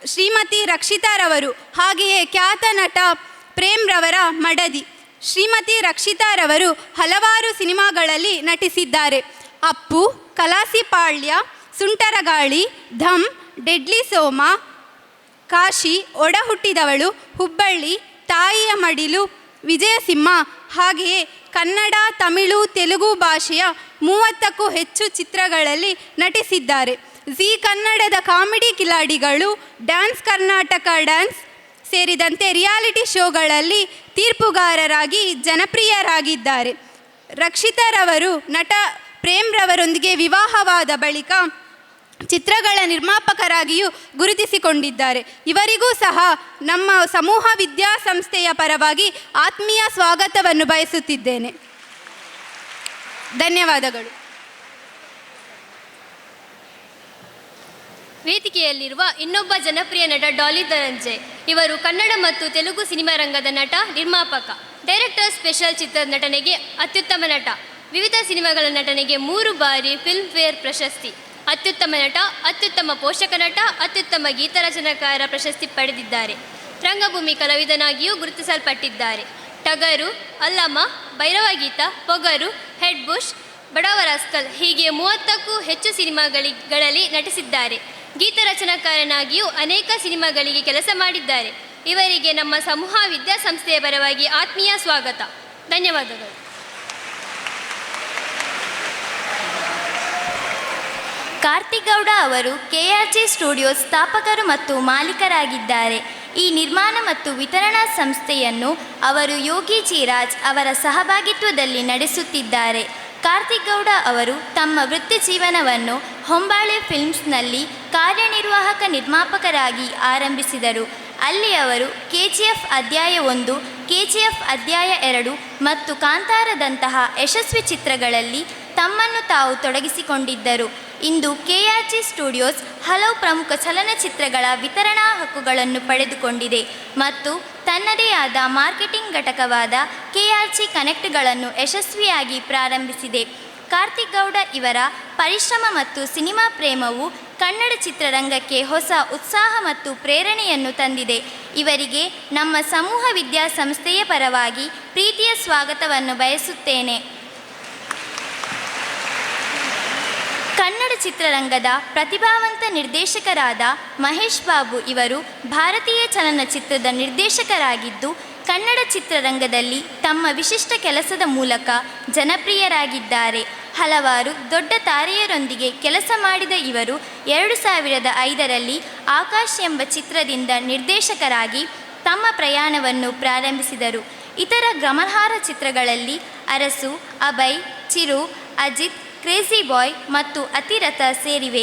ಶ್ರೀಮತಿ ರಕ್ಷಿತಾರವರು, ಹಾಗೆಯೇ ಖ್ಯಾತ ನಟ ಪ್ರೇಮ್ರವರ ಮಡದಿ. ಶ್ರೀಮತಿ ರಕ್ಷಿತಾರವರು ಹಲವಾರು ಸಿನಿಮಾಗಳಲ್ಲಿ ನಟಿಸಿದ್ದಾರೆ. ಅಪ್ಪು, ಕಲಾಸಿಪಾಳ್ಯ, ಸುಂಟರಗಾಳಿ, ಧಮ್, ಡೆಡ್ಲಿ ಸೋಮ, ಕಾಶಿ, ಒಡ ಹುಟ್ಟಿದವಳು, ಹುಬ್ಬಳ್ಳಿ, ತಾಯಿಯ ಮಡಿಲು, ವಿಜಯಸಿಂಹ, ಹಾಗೆಯೇ ಕನ್ನಡ, ತಮಿಳು, ತೆಲುಗು ಭಾಷೆಯ 30ಕ್ಕೂ ಹೆಚ್ಚು ಚಿತ್ರಗಳಲ್ಲಿ ನಟಿಸಿದ್ದಾರೆ. ಜೀ ಕನ್ನಡದ ಕಾಮಿಡಿ ಕಿಲಾಡಿಗಳು, ಡ್ಯಾನ್ಸ್ ಕರ್ನಾಟಕ ಡ್ಯಾನ್ಸ್ ಸೇರಿದಂತೆ ರಿಯಾಲಿಟಿ ಶೋಗಳಲ್ಲಿ ತೀರ್ಪುಗಾರರಾಗಿ ಜನಪ್ರಿಯರಾಗಿದ್ದಾರೆ. ರಕ್ಷಿತಾರವರು ನಟ ಪ್ರೇಮ್ರವರೊಂದಿಗೆ ವಿವಾಹವಾದ ಬಳಿಕ ಚಿತ್ರಗಳ ನಿರ್ಮಾಪಕರಾಗಿಯೂ ಗುರುತಿಸಿಕೊಂಡಿದ್ದಾರೆ. ಇವರಿಗೂ ಸಹ ನಮ್ಮ ಸಮೂಹ ವಿದ್ಯಾಸಂಸ್ಥೆಯ ಪರವಾಗಿ ಆತ್ಮೀಯ ಸ್ವಾಗತವನ್ನು ಬಯಸುತ್ತಿದ್ದೇನೆ. ಧನ್ಯವಾದಗಳು. ವೇದಿಕೆಯಲ್ಲಿರುವ ಇನ್ನೊಬ್ಬ ಜನಪ್ರಿಯ ನಟ ಡಾಲಿ ಧನಂಜಯ್. ಇವರು ಕನ್ನಡ ಮತ್ತು ತೆಲುಗು ಸಿನಿಮಾ ರಂಗದ ನಟ, ನಿರ್ಮಾಪಕ, ಡೈರೆಕ್ಟರ್. ಸ್ಪೆಷಲ್ ಚಿತ್ರದ ನಟನೆಗೆ ಅತ್ಯುತ್ತಮ ನಟ, ವಿವಿಧ ಸಿನಿಮಾಗಳ ನಟನೆಗೆ 3 ಬಾರಿ ಫಿಲ್ಮ್ ಫೇರ್ ಪ್ರಶಸ್ತಿ, ಅತ್ಯುತ್ತಮ ನಟ, ಅತ್ಯುತ್ತಮ ಪೋಷಕ ನಟ, ಅತ್ಯುತ್ತಮ ಗೀತರಚನಾಕಾರ ಪ್ರಶಸ್ತಿ ಪಡೆದಿದ್ದಾರೆ. ರಂಗಭೂಮಿ ಕಲಾವಿದನಾಗಿಯೂ ಗುರುತಿಸಲ್ಪಟ್ಟಿದ್ದಾರೆ. ಟಗರು, ಅಲ್ಲಮ್ಮ, ಭೈರವಗೀತ, ಪೊಗರು, ಹೆಡ್ ಬುಷ್, ಬಡವರಾಸ್ಕಲ್ ಹೀಗೆ 30ಕ್ಕೂ ಹೆಚ್ಚು ಸಿನಿಮಾಗಳಲ್ಲಿ ನಟಿಸಿದ್ದಾರೆ. ಗೀತರಚನಾಕಾರನಾಗಿಯೂ ಅನೇಕ ಸಿನಿಮಾಗಳಿಗೆ ಕೆಲಸ ಮಾಡಿದ್ದಾರೆ. ಇವರಿಗೆ ನಮ್ಮ ಸಮೂಹ ವಿದ್ಯಾಸಂಸ್ಥೆಯ ಪರವಾಗಿ ಆತ್ಮೀಯ ಸ್ವಾಗತ. ಧನ್ಯವಾದಗಳು. ಕಾರ್ತಿಕ್ ಗೌಡ ಅವರು ಕೆಆರ್ಜಿ ಸ್ಟುಡಿಯೋಸ್ ಸ್ಥಾಪಕರು ಮತ್ತು ಮಾಲೀಕರಾಗಿದ್ದಾರೆ. ಈ ನಿರ್ಮಾಣ ಮತ್ತು ವಿತರಣಾ ಸಂಸ್ಥೆಯನ್ನು ಅವರು ಯೋಗಿ ಜಿ ರಾಜ್ ಅವರ ಸಹಭಾಗಿತ್ವದಲ್ಲಿ ನಡೆಸುತ್ತಿದ್ದಾರೆ. ಕಾರ್ತಿಕ್ ಗೌಡ ಅವರು ತಮ್ಮ ವೃತ್ತಿ ಜೀವನವನ್ನು ಹೊಂಬಾಳೆ ಫಿಲ್ಮ್ಸ್ನಲ್ಲಿ ಕಾರ್ಯನಿರ್ವಾಹಕ ನಿರ್ಮಾಪಕರಾಗಿ ಆರಂಭಿಸಿದರು. ಅಲ್ಲಿ ಅವರು ಕೆಜಿಎಫ್ ಅಧ್ಯಾಯ 1, ಕೆಜಿಎಫ್ ಅಧ್ಯಾಯ 2 ಮತ್ತು ಕಾಂತಾರದಂತಹ ಯಶಸ್ವಿ ಚಿತ್ರಗಳಲ್ಲಿ ತಮ್ಮನ್ನು ತಾವು ತೊಡಗಿಸಿಕೊಂಡಿದ್ದರು. ಇಂದು ಕೆಆರ್ಜಿ ಸ್ಟುಡಿಯೋಸ್ ಹಲವು ಪ್ರಮುಖ ಚಲನಚಿತ್ರಗಳ ವಿತರಣಾ ಹಕ್ಕುಗಳನ್ನು ಪಡೆದುಕೊಂಡಿದೆ ಮತ್ತು ತನ್ನದೇ ಆದ ಮಾರ್ಕೆಟಿಂಗ್ ಘಟಕವಾದ ಕೆಆರ್ಜಿ ಕನೆಕ್ಟ್ಗಳನ್ನು ಯಶಸ್ವಿಯಾಗಿ ಪ್ರಾರಂಭಿಸಿದೆ. ಕಾರ್ತಿಕ್ ಗೌಡ ಇವರ ಪರಿಶ್ರಮ ಮತ್ತು ಸಿನಿಮಾ ಪ್ರೇಮವು ಕನ್ನಡ ಚಿತ್ರರಂಗಕ್ಕೆ ಹೊಸ ಉತ್ಸಾಹ ಮತ್ತು ಪ್ರೇರಣೆಯನ್ನು ತಂದಿದೆ. ಇವರಿಗೆ ನಮ್ಮ ಸಮೂಹ ವಿದ್ಯಾಸಂಸ್ಥೆಯ ಪರವಾಗಿ ಪ್ರೀತಿಯ ಸ್ವಾಗತವನ್ನು ಬಯಸುತ್ತೇನೆ. ಕನ್ನಡ ಚಿತ್ರರಂಗದ ಪ್ರತಿಭಾವಂತ ನಿರ್ದೇಶಕರಾದ ಮಹೇಶ್ ಬಾಬು ಇವರು ಭಾರತೀಯ ಚಲನಚಿತ್ರದ ನಿರ್ದೇಶಕರಾಗಿದ್ದು, ಕನ್ನಡ ಚಿತ್ರರಂಗದಲ್ಲಿ ತಮ್ಮ ವಿಶಿಷ್ಟ ಕೆಲಸದ ಮೂಲಕ ಜನಪ್ರಿಯರಾಗಿದ್ದಾರೆ. ಹಲವಾರು ದೊಡ್ಡ ತಾರೆಯರೊಂದಿಗೆ ಕೆಲಸ ಮಾಡಿದ ಇವರು 2005ರಲ್ಲಿ ಆಕಾಶ್ ಎಂಬ ಚಿತ್ರದಿಂದ ನಿರ್ದೇಶಕರಾಗಿ ತಮ್ಮ ಪ್ರಯಾಣವನ್ನು ಪ್ರಾರಂಭಿಸಿದರು. ಇತರ ಗಮನಾರ್ಹ ಚಿತ್ರಗಳಲ್ಲಿ ಅರಸು, ಅಭಯ್, ಚಿರು, ಅಜಿತ್, ಕ್ರೇಜಿ ಬಾಯ್ ಮತ್ತು ಅತಿರಥ ಸೇರಿವೆ.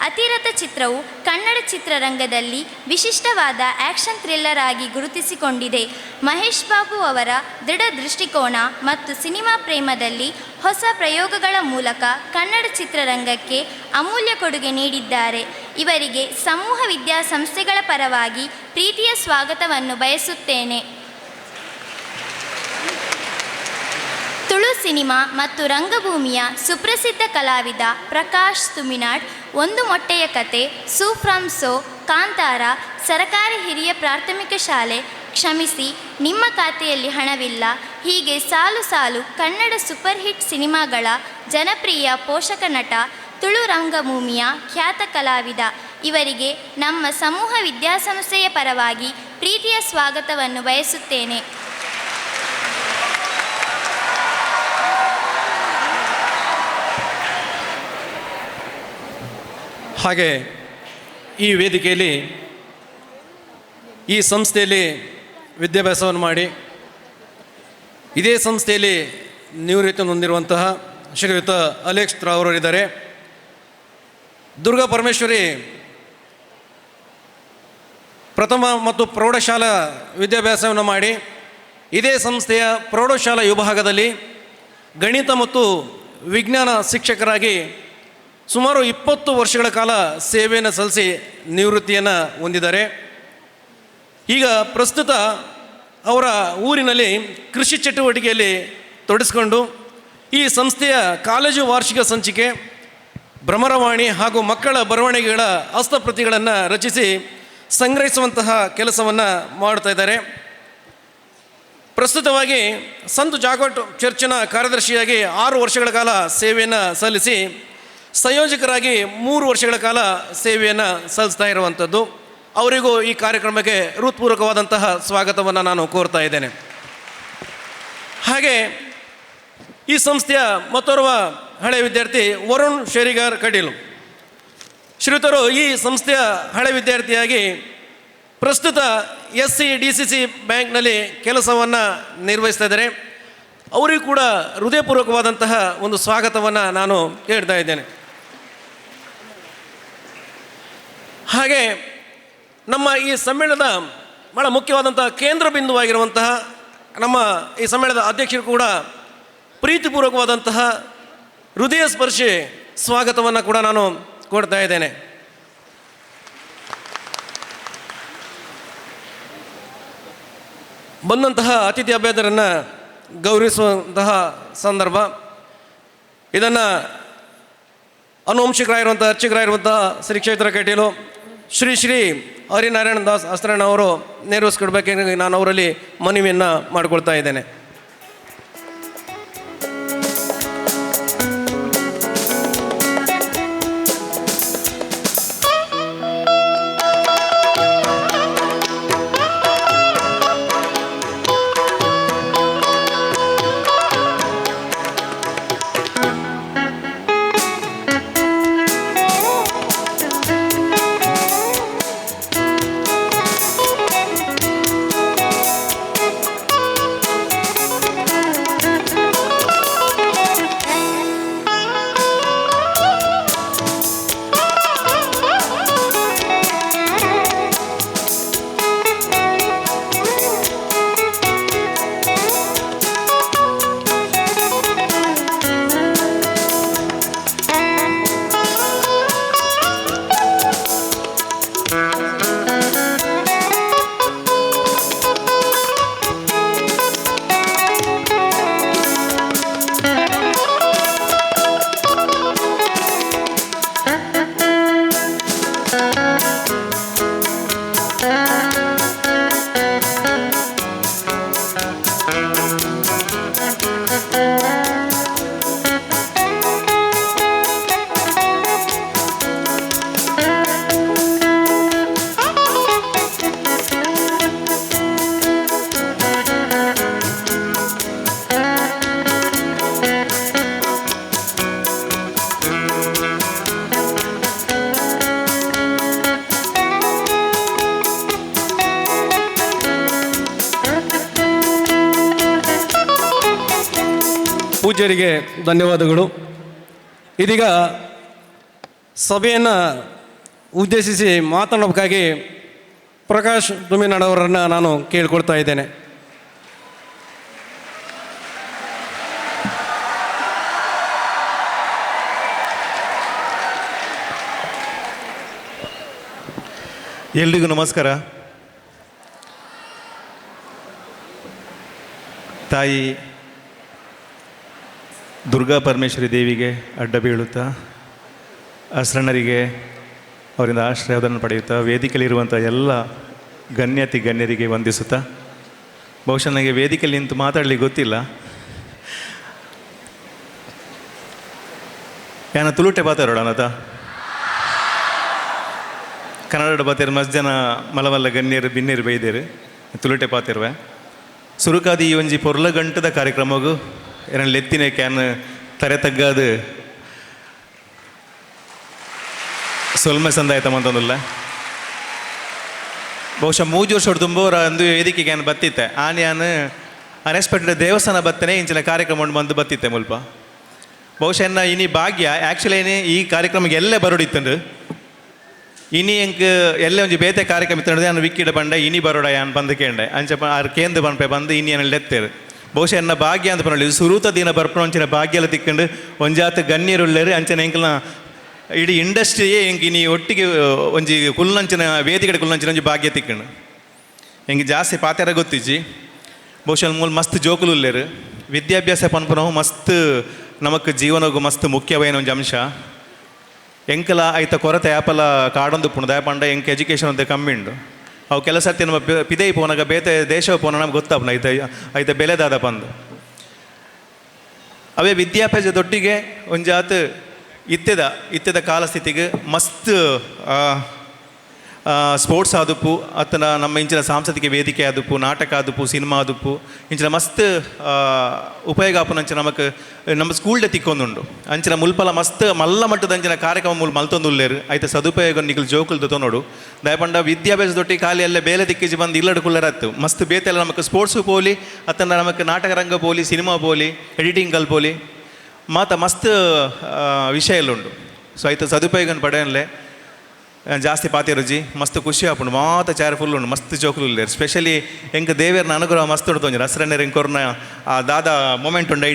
ಅತಿರಥ ಚಿತ್ರವು ಕನ್ನಡ ಚಿತ್ರರಂಗದಲ್ಲಿ ವಿಶಿಷ್ಟವಾದ ಆ್ಯಕ್ಷನ್ ಥ್ರಿಲ್ಲರ್ ಆಗಿ ಗುರುತಿಸಿಕೊಂಡಿದೆ. ಮಹೇಶ್ ಬಾಬು ಅವರ ದೃಢ ದೃಷ್ಟಿಕೋನ ಮತ್ತು ಸಿನಿಮಾ ಪ್ರೇಮದಲ್ಲಿ ಹೊಸ ಪ್ರಯೋಗಗಳ ಮೂಲಕ ಕನ್ನಡ ಚಿತ್ರರಂಗಕ್ಕೆ ಅಮೂಲ್ಯ ಕೊಡುಗೆ ನೀಡಿದ್ದಾರೆ. ಇವರಿಗೆ ಸಮೂಹ ವಿದ್ಯಾಸಂಸ್ಥೆಗಳ ಪರವಾಗಿ ಪ್ರೀತಿಯ ಸ್ವಾಗತವನ್ನು ಬಯಸುತ್ತೇನೆ. ತುಳು ಸಿನಿಮಾ ಮತ್ತು ರಂಗಭೂಮಿಯ ಸುಪ್ರಸಿದ್ಧ ಕಲಾವಿದ ಪ್ರಕಾಶ್ ತುಮಿನಾಡ್, ಒಂದು ಮೊಟ್ಟೆಯ ಕತೆ, ಸೂ ಫ್ರಮ್ ಸೋ, ಕಾಂತಾರ, ಸರಕಾರಿ ಹಿರಿಯ ಪ್ರಾಥಮಿಕ ಶಾಲೆ, ಕ್ಷಮಿಸಿ, ನಿಮ್ಮ ಖಾತೆಯಲ್ಲಿ ಹಣವಿಲ್ಲ ಹೀಗೆ ಸಾಲು ಸಾಲು ಕನ್ನಡ ಸೂಪರ್ ಹಿಟ್ ಸಿನಿಮಾಗಳ ಜನಪ್ರಿಯ ಪೋಷಕ ನಟ, ತುಳು ರಂಗಭೂಮಿಯ ಖ್ಯಾತ ಕಲಾವಿದ. ಇವರಿಗೆ ನಮ್ಮ ಸಮೂಹ ವಿದ್ಯಾಸಂಸ್ಥೆಯ ಪರವಾಗಿ ಪ್ರೀತಿಯ ಸ್ವಾಗತವನ್ನು ಬಯಸುತ್ತೇನೆ. ಹಾಗೆ ಈ ವೇದಿಕೆಯಲ್ಲಿ ಈ ಸಂಸ್ಥೆಯಲ್ಲಿ ವಿದ್ಯಾಭ್ಯಾಸವನ್ನು ಮಾಡಿ ಇದೇ ಸಂಸ್ಥೆಯಲ್ಲಿ ನಿವೃತ್ತಿ ಹೊಂದಿರುವಂತಹ ಶ್ರೀಯುತ ಅಲೆಕ್ಸ್ ಅವರಿದ್ದಾರೆ. ದುರ್ಗಾ ಪರಮೇಶ್ವರಿ ಪ್ರಥಮ ಮತ್ತು ಪ್ರೌಢಶಾಲಾ ವಿದ್ಯಾಭ್ಯಾಸವನ್ನು ಮಾಡಿ ಇದೇ ಸಂಸ್ಥೆಯ ಪ್ರೌಢಶಾಲಾ ವಿಭಾಗದಲ್ಲಿ ಗಣಿತ ಮತ್ತು ವಿಜ್ಞಾನ ಶಿಕ್ಷಕರಾಗಿ ಸುಮಾರು 20 ವರ್ಷಗಳ ಕಾಲ ಸೇವೆಯನ್ನು ಸಲ್ಲಿಸಿ ನಿವೃತ್ತಿಯನ್ನು ಹೊಂದಿದ್ದಾರೆ. ಈಗ ಪ್ರಸ್ತುತ ಅವರ ಊರಿನಲ್ಲಿ ಕೃಷಿ ಚಟುವಟಿಕೆಯಲ್ಲಿ ತೊಡಗಿಸಿಕೊಂಡು ಈ ಸಂಸ್ಥೆಯ ಕಾಲೇಜು ವಾರ್ಷಿಕ ಸಂಚಿಕೆ, ಭ್ರಮರವಾಣಿ ಹಾಗೂ ಮಕ್ಕಳ ಬರವಣಿಗೆಗಳ ಹಸ್ತಪ್ರತಿಗಳನ್ನು ರಚಿಸಿ ಸಂಗ್ರಹಿಸುವಂತಹ ಕೆಲಸವನ್ನು ಮಾಡ್ತಾ ಇದ್ದಾರೆ. ಪ್ರಸ್ತುತವಾಗಿ ಸಂತ ಜಾಗೋಟ್ ಚರ್ಚಿನ ಕಾರ್ಯದರ್ಶಿಯಾಗಿ 6 ವರ್ಷಗಳ ಕಾಲ ಸೇವೆಯನ್ನು ಸಲ್ಲಿಸಿ ಸಂಯೋಜಕರಾಗಿ 3 ವರ್ಷಗಳ ಕಾಲ ಸೇವೆಯನ್ನು ಸಲ್ಲಿಸ್ತಾ ಇರುವಂಥದ್ದು. ಅವರಿಗೂ ಈ ಕಾರ್ಯಕ್ರಮಕ್ಕೆ ಹೃತ್ಪೂರ್ವಕವಾದಂತಹ ಸ್ವಾಗತವನ್ನು ನಾನು ಕೋರ್ತಾ ಇದ್ದೇನೆ. ಹಾಗೆ ಈ ಸಂಸ್ಥೆಯ ಮತ್ತೋರ್ವ ಹಳೆಯ ವಿದ್ಯಾರ್ಥಿ ವರುಣ್ ಶೇರಿಗಾರ್ ಕಟೀಲು ಶ್ರೀಯುತರು ಈ ಸಂಸ್ಥೆಯ ಹಳೆ ವಿದ್ಯಾರ್ಥಿಯಾಗಿ ಪ್ರಸ್ತುತ SCDCC ಬ್ಯಾಂಕ್ನಲ್ಲಿ ಕೆಲಸವನ್ನು ನಿರ್ವಹಿಸ್ತಾ ಇದ್ದಾರೆ. ಅವರಿಗೂ ಕೂಡ ಹೃದಯಪೂರ್ವಕವಾದಂತಹ ಒಂದು ಸ್ವಾಗತವನ್ನು ನಾನು ಹೇಳ್ತಾ ಇದ್ದೇನೆ. ಹಾಗೆ ನಮ್ಮ ಈ ಸಮ್ಮೇಳನದ ಬಹಳ ಮುಖ್ಯವಾದಂತಹ ಕೇಂದ್ರ ಬಿಂದುವಾಗಿರುವಂತಹ ನಮ್ಮ ಈ ಸಮ್ಮೇಳನದ ಅಧ್ಯಕ್ಷರು ಕೂಡ ಪ್ರೀತಿಪೂರ್ವಕವಾದಂತಹ ಹೃದಯ ಸ್ಪರ್ಶಿ ಸ್ವಾಗತವನ್ನು ಕೂಡ ನಾನು ಕೊಡ್ತಾ ಇದ್ದೇನೆ. ಬಂದಂತಹ ಅತಿಥಿ ಅಭ್ಯರ್ಥಿಯನ್ನು ಗೌರವಿಸುವಂತಹ ಸಂದರ್ಭ. ಇದನ್ನು ಅನುವಂಶಿಕರಾಗಿರುವಂಥ ಅರ್ಚಕರಾಗಿರುವಂತಹ ಶ್ರೀ ಕ್ಷೇತ್ರ ಕಟೀಲು ಶ್ರೀ ಹರಿನಾರಾಯಣ ದಾಸ್ ಅಸ್ತ್ರಣ್ಣ ಅವರು ನೆರವೇರಿಸ್ಕೊಡ್ಬೇಕೆಂದು ನಾನು ಅವರಲ್ಲಿ ಮನವಿಯನ್ನು ಮಾಡಿಕೊಳ್ತಾ ಇದ್ದೇನೆ. ಪೂಜ್ಯರಿಗೆ ಧನ್ಯವಾದಗಳು. ಇದೀಗ ಸಭೆಯನ್ನು ಉದ್ದೇಶಿಸಿ ಮಾತನಾಡಬೇಕಾಗಿ ಪ್ರಕಾಶ್ ದುಮಿನಾಡವರನ್ನು ನಾನು ಕೇಳಿಕೊಳ್ತಾ ಇದ್ದೇನೆ. ಎಲ್ರಿಗೂ ನಮಸ್ಕಾರ. ತಾಯಿ ದುರ್ಗಾ ಪರಮೇಶ್ವರಿ ದೇವಿಗೆ ಅಡ್ಡ ಬೀಳುತ್ತಾ ಅಸ್ರಣರಿಗೆ ಅವರಿಂದ ಆಶ್ರಯವನ್ನು ಪಡೆಯುತ್ತಾ ವೇದಿಕೆಯಲ್ಲಿರುವಂಥ ಎಲ್ಲ ಗಣ್ಯರಿಗೆ ವಂದಿಸುತ್ತಾ, ಬಹುಶಃ ನನಗೆ ವೇದಿಕೆಯಲ್ಲಿ ನಿಂತು ಮಾತಾಡಲಿಕ್ಕೆ ಗೊತ್ತಿಲ್ಲ. ಯಾನ ತುಳುಟೆ ಬಾತಾರೋಡ ಅನ್ನತ ಕನ್ನಡ ಬಾತಿರು ಮಸ್ತ್ ಜನ ಮಲವಲ್ಲ ಗಣ್ಯರು ಬಿನ್ನಿರು ಬೈದೇರು ತುಳುಟೆ ಪಾತಿರುವೆ ಸುರುಕಾದಿ ಈ ಒಂಜಿ ಪೊರ್ಲ ಗಂಟದ ಕಾರ್ಯಕ್ರಮಗೂ ಏನಲ್ಲಿ ಎತ್ತಿನ ಕ್ಯಾನ್ ತರೆ ತಗ್ಗಾದು ಸೊಲ್ಮೆ ಸಂದಾಯ್ತ ಮಂತಂದಿಲ್ಲ. ಬಹುಶಃ 3 ವರ್ಷ ಹೊಡ್ದುಂಬೋರ ಅಂದು ವೇದಿಕೆ ಕ್ಯಾನ್ ಬತ್ತಿತ್ತೆ ಆನೆ ಯಾನು ಅನ್ಎಕ್ಸ್ಪೆಕ್ಟೆಡ್ ದೇವಸ್ಥಾನ ಬತ್ತನೆ ಇಂಚಿನ ಕಾರ್ಯಕ್ರಮ ಬಂದು ಬತ್ತಿತ್ತೆ ಮುಲ್ಪ. ಬಹುಶಃ ಎನ್ನ ಇನಿ ಭಾಗ್ಯ ಆ್ಯಕ್ಚುಲಿ ಏನೇ ಈ ಕಾರ್ಯಕ್ರಮಕ್ಕೆ ಎಲ್ಲೇ ಬರೋಡಿತ್ತಂಡು ಇನಿ ಎಂಕ್ ಎಲ್ಲೇ ಒಂಜಿ ಬೇತೆ ಕಾರ್ಯಕ್ರಮ ಇತ್ತು ನಾನು ವಿಕ್ಕಿಡ ಬಂಡ ಇನಿ ಬರೋಡ ಯಾನ್ ಬಂದು ಕೇಂಡೆ ಅಂಚೆ ಆರು ಕೇಂದ್ರ ಬನ್ಪೆ ಬಂದು ಇನಿ ಏನಲ್ಲಿ ಎತ್ತೇರು. ಬಹುಶಃ ಎನ್ನ ಭಾಗ್ಯ ಅಂತ ಪರಲಿ ಸುರೂತ ದಿನ ಬರ್ಪಣ ಅಂಚಿನ ಭಾಗ್ಯ ಎಲ್ಲ ತಿಕ್ಕೊಂಡು ಒಂಜಾತ ಗಣ್ಯರುಳ್ಳೇರು ಅಂಚನೆ ಎಂಕಲ್ನ ಇಡೀ ಇಂಡಸ್ಟ್ರಿಯೇ ಎಂಕ್ ಇನಿ ಒಟ್ಟಿಗೆ ಒಂಜಿ ಕುಲ್ಲಂಚಿನ ವೇದಿಕೆ ಕುಲ್ಲಂಚಿನ ಒಂಜಿ ಭಾಗ್ಯ ತಿಕ್ಕೊಂಡು ಹೆಂಗೆ ಜಾಸ್ತಿ ಪಾತ್ಯಾರ ಗೊತ್ತಿಜ್ಜಿ. ಬಹುಶಃ ಮೂಲ ಮಸ್ತ್ ಜೋಕುಲು ಉಳ್ಳೇರು ವಿದ್ಯಾಭ್ಯಾಸ ಪನ್ಪುನವು ಮಸ್ತ್ ನಮಕ್ ಜೀವನಗೂ ಮಸ್ತ್ ಮುಖ್ಯವಾದ ಒಂಜಿ ಅಂಶ. ಎಂಕಲ ಐತ ಕೊರತೆ ಆ್ಯಪಲ ಕಾಡೊಂದು ಪುಣದ ಆ್ಯಪಂಡ ಎಂಕ್ ಎಜುಕೇಷನ್ ಅಂತ ಕಮ್ಮಿ ಉಂಡು ಅವು ಕೆಲಸ ಸರ್ತಿ ನಮ್ಮ ಪಿದೈ ಪೋನಾಗ ಬೇತೆ ದೇಶ ಪೋನ ನಮ್ಗೆ ಗೊತ್ತಾಪನ ಐತ ಬೆಲೆದಾದ ಪಂದು ಅವೇ ವಿದ್ಯಾಭ್ಯಾಸದೊಟ್ಟಿಗೆ ಒಂಜಾತ್ ಇತ್ತೆದ ಕಾಲಸ್ಥಿತಿಗೆ ಮಸ್ತ್ ಸ್ಪೋರ್ಟ್ಸ್ ಆದುಪ್ಪು ಅತ್ತನ ನಮ್ಮ ಇಂಚಿನ ಸಾಂಸ್ಕೃತಿಕ ವೇದಿಕೆ ಆದುಪ್ಪು ನಾಟಕ ಆದುಪ್ಪು ಸಿನಿಮಾ ಆದುಪ್ಪು ಇಂಚಿನ ಮಸ್ತ್ ಉಪಯೋಗ ಆಪುನ ಅಂಚ ನಮಕ್ ನಮ್ಮ ಸ್ಕೂಲ್ಡೆ ತಿಕ್ಕೊಂದುಂಡು ಅಂಚಿನ ಮುಲ್ಪಲ ಮಸ್ತ್ ಮಲ್ಲ ಮಟ್ಟದ ಅಂಚಿನ ಕಾರ್ಯಕ್ರಮ ಮೂಲ ಮಲ್ತೊಂದುಲ್ಲೇರು ಐತೆ ಸದುಪಯೋಗ ನಿಖಲ್ ಜೋಕುಲ್ದು ತೊನೋಡು ದಯಪಂಡ ವಿದ್ಯಾಭ್ಯಾಸದೊಟ್ಟಿಗೆ ಖಾಲಿ ಎಲ್ಲ ಬೇಲೆ ದಿಕ್ಕಿಜಿ ಬಂದು ಇಲ್ಲಡು ಕುಲ್ಲರತ್ತು ಮಸ್ತ್ ಬೇತೆಲ್ಲ ನಮಗೆ ಸ್ಪೋರ್ಟ್ಸು ಪೋಲಿ ಅತ್ತನ ನಮಗೆ ನಾಟಕ ರಂಗ ಪೋಲಿ ಸಿನಿಮಾ ಪೋಲಿ ಎಡಿಟಿಂಗ್ ಕಲ್ ಪೋಲಿ ಮಾತ ಮಸ್ತ್ ವಿಷಯ ಎಲ್ಲ ಉಂಡು ಸೊ ಐತೆ ಸದುಪಯೋಗ ಪಡೆಯಲ್ಲೇ ಜಾಸ್ತಿ ಪಾತಿರುಜಿ ಮಸ್ತ್ ಖುಷಿ ಆಪುಂಡು ಮಾತ ಚಾರ ಫುಲ್ ಉಂಡು ಮಸ್ತ್ ಜೋಕುಲು ಉಲ್ಲೇರು ಸ್ಪೆಷಲಿ ಎಂಕ್ ದೇವೇರ್ನ ಅನುಗ್ರಹ ಮಸ್ತ್ ಉಡ್ತೊಂಜರು ಹಸ್ರನ್ನೇರು ಎಂಕೊರ್ನ ಆ ದಾದ ಮೊಮೆಂಟ್ ಉಂಡು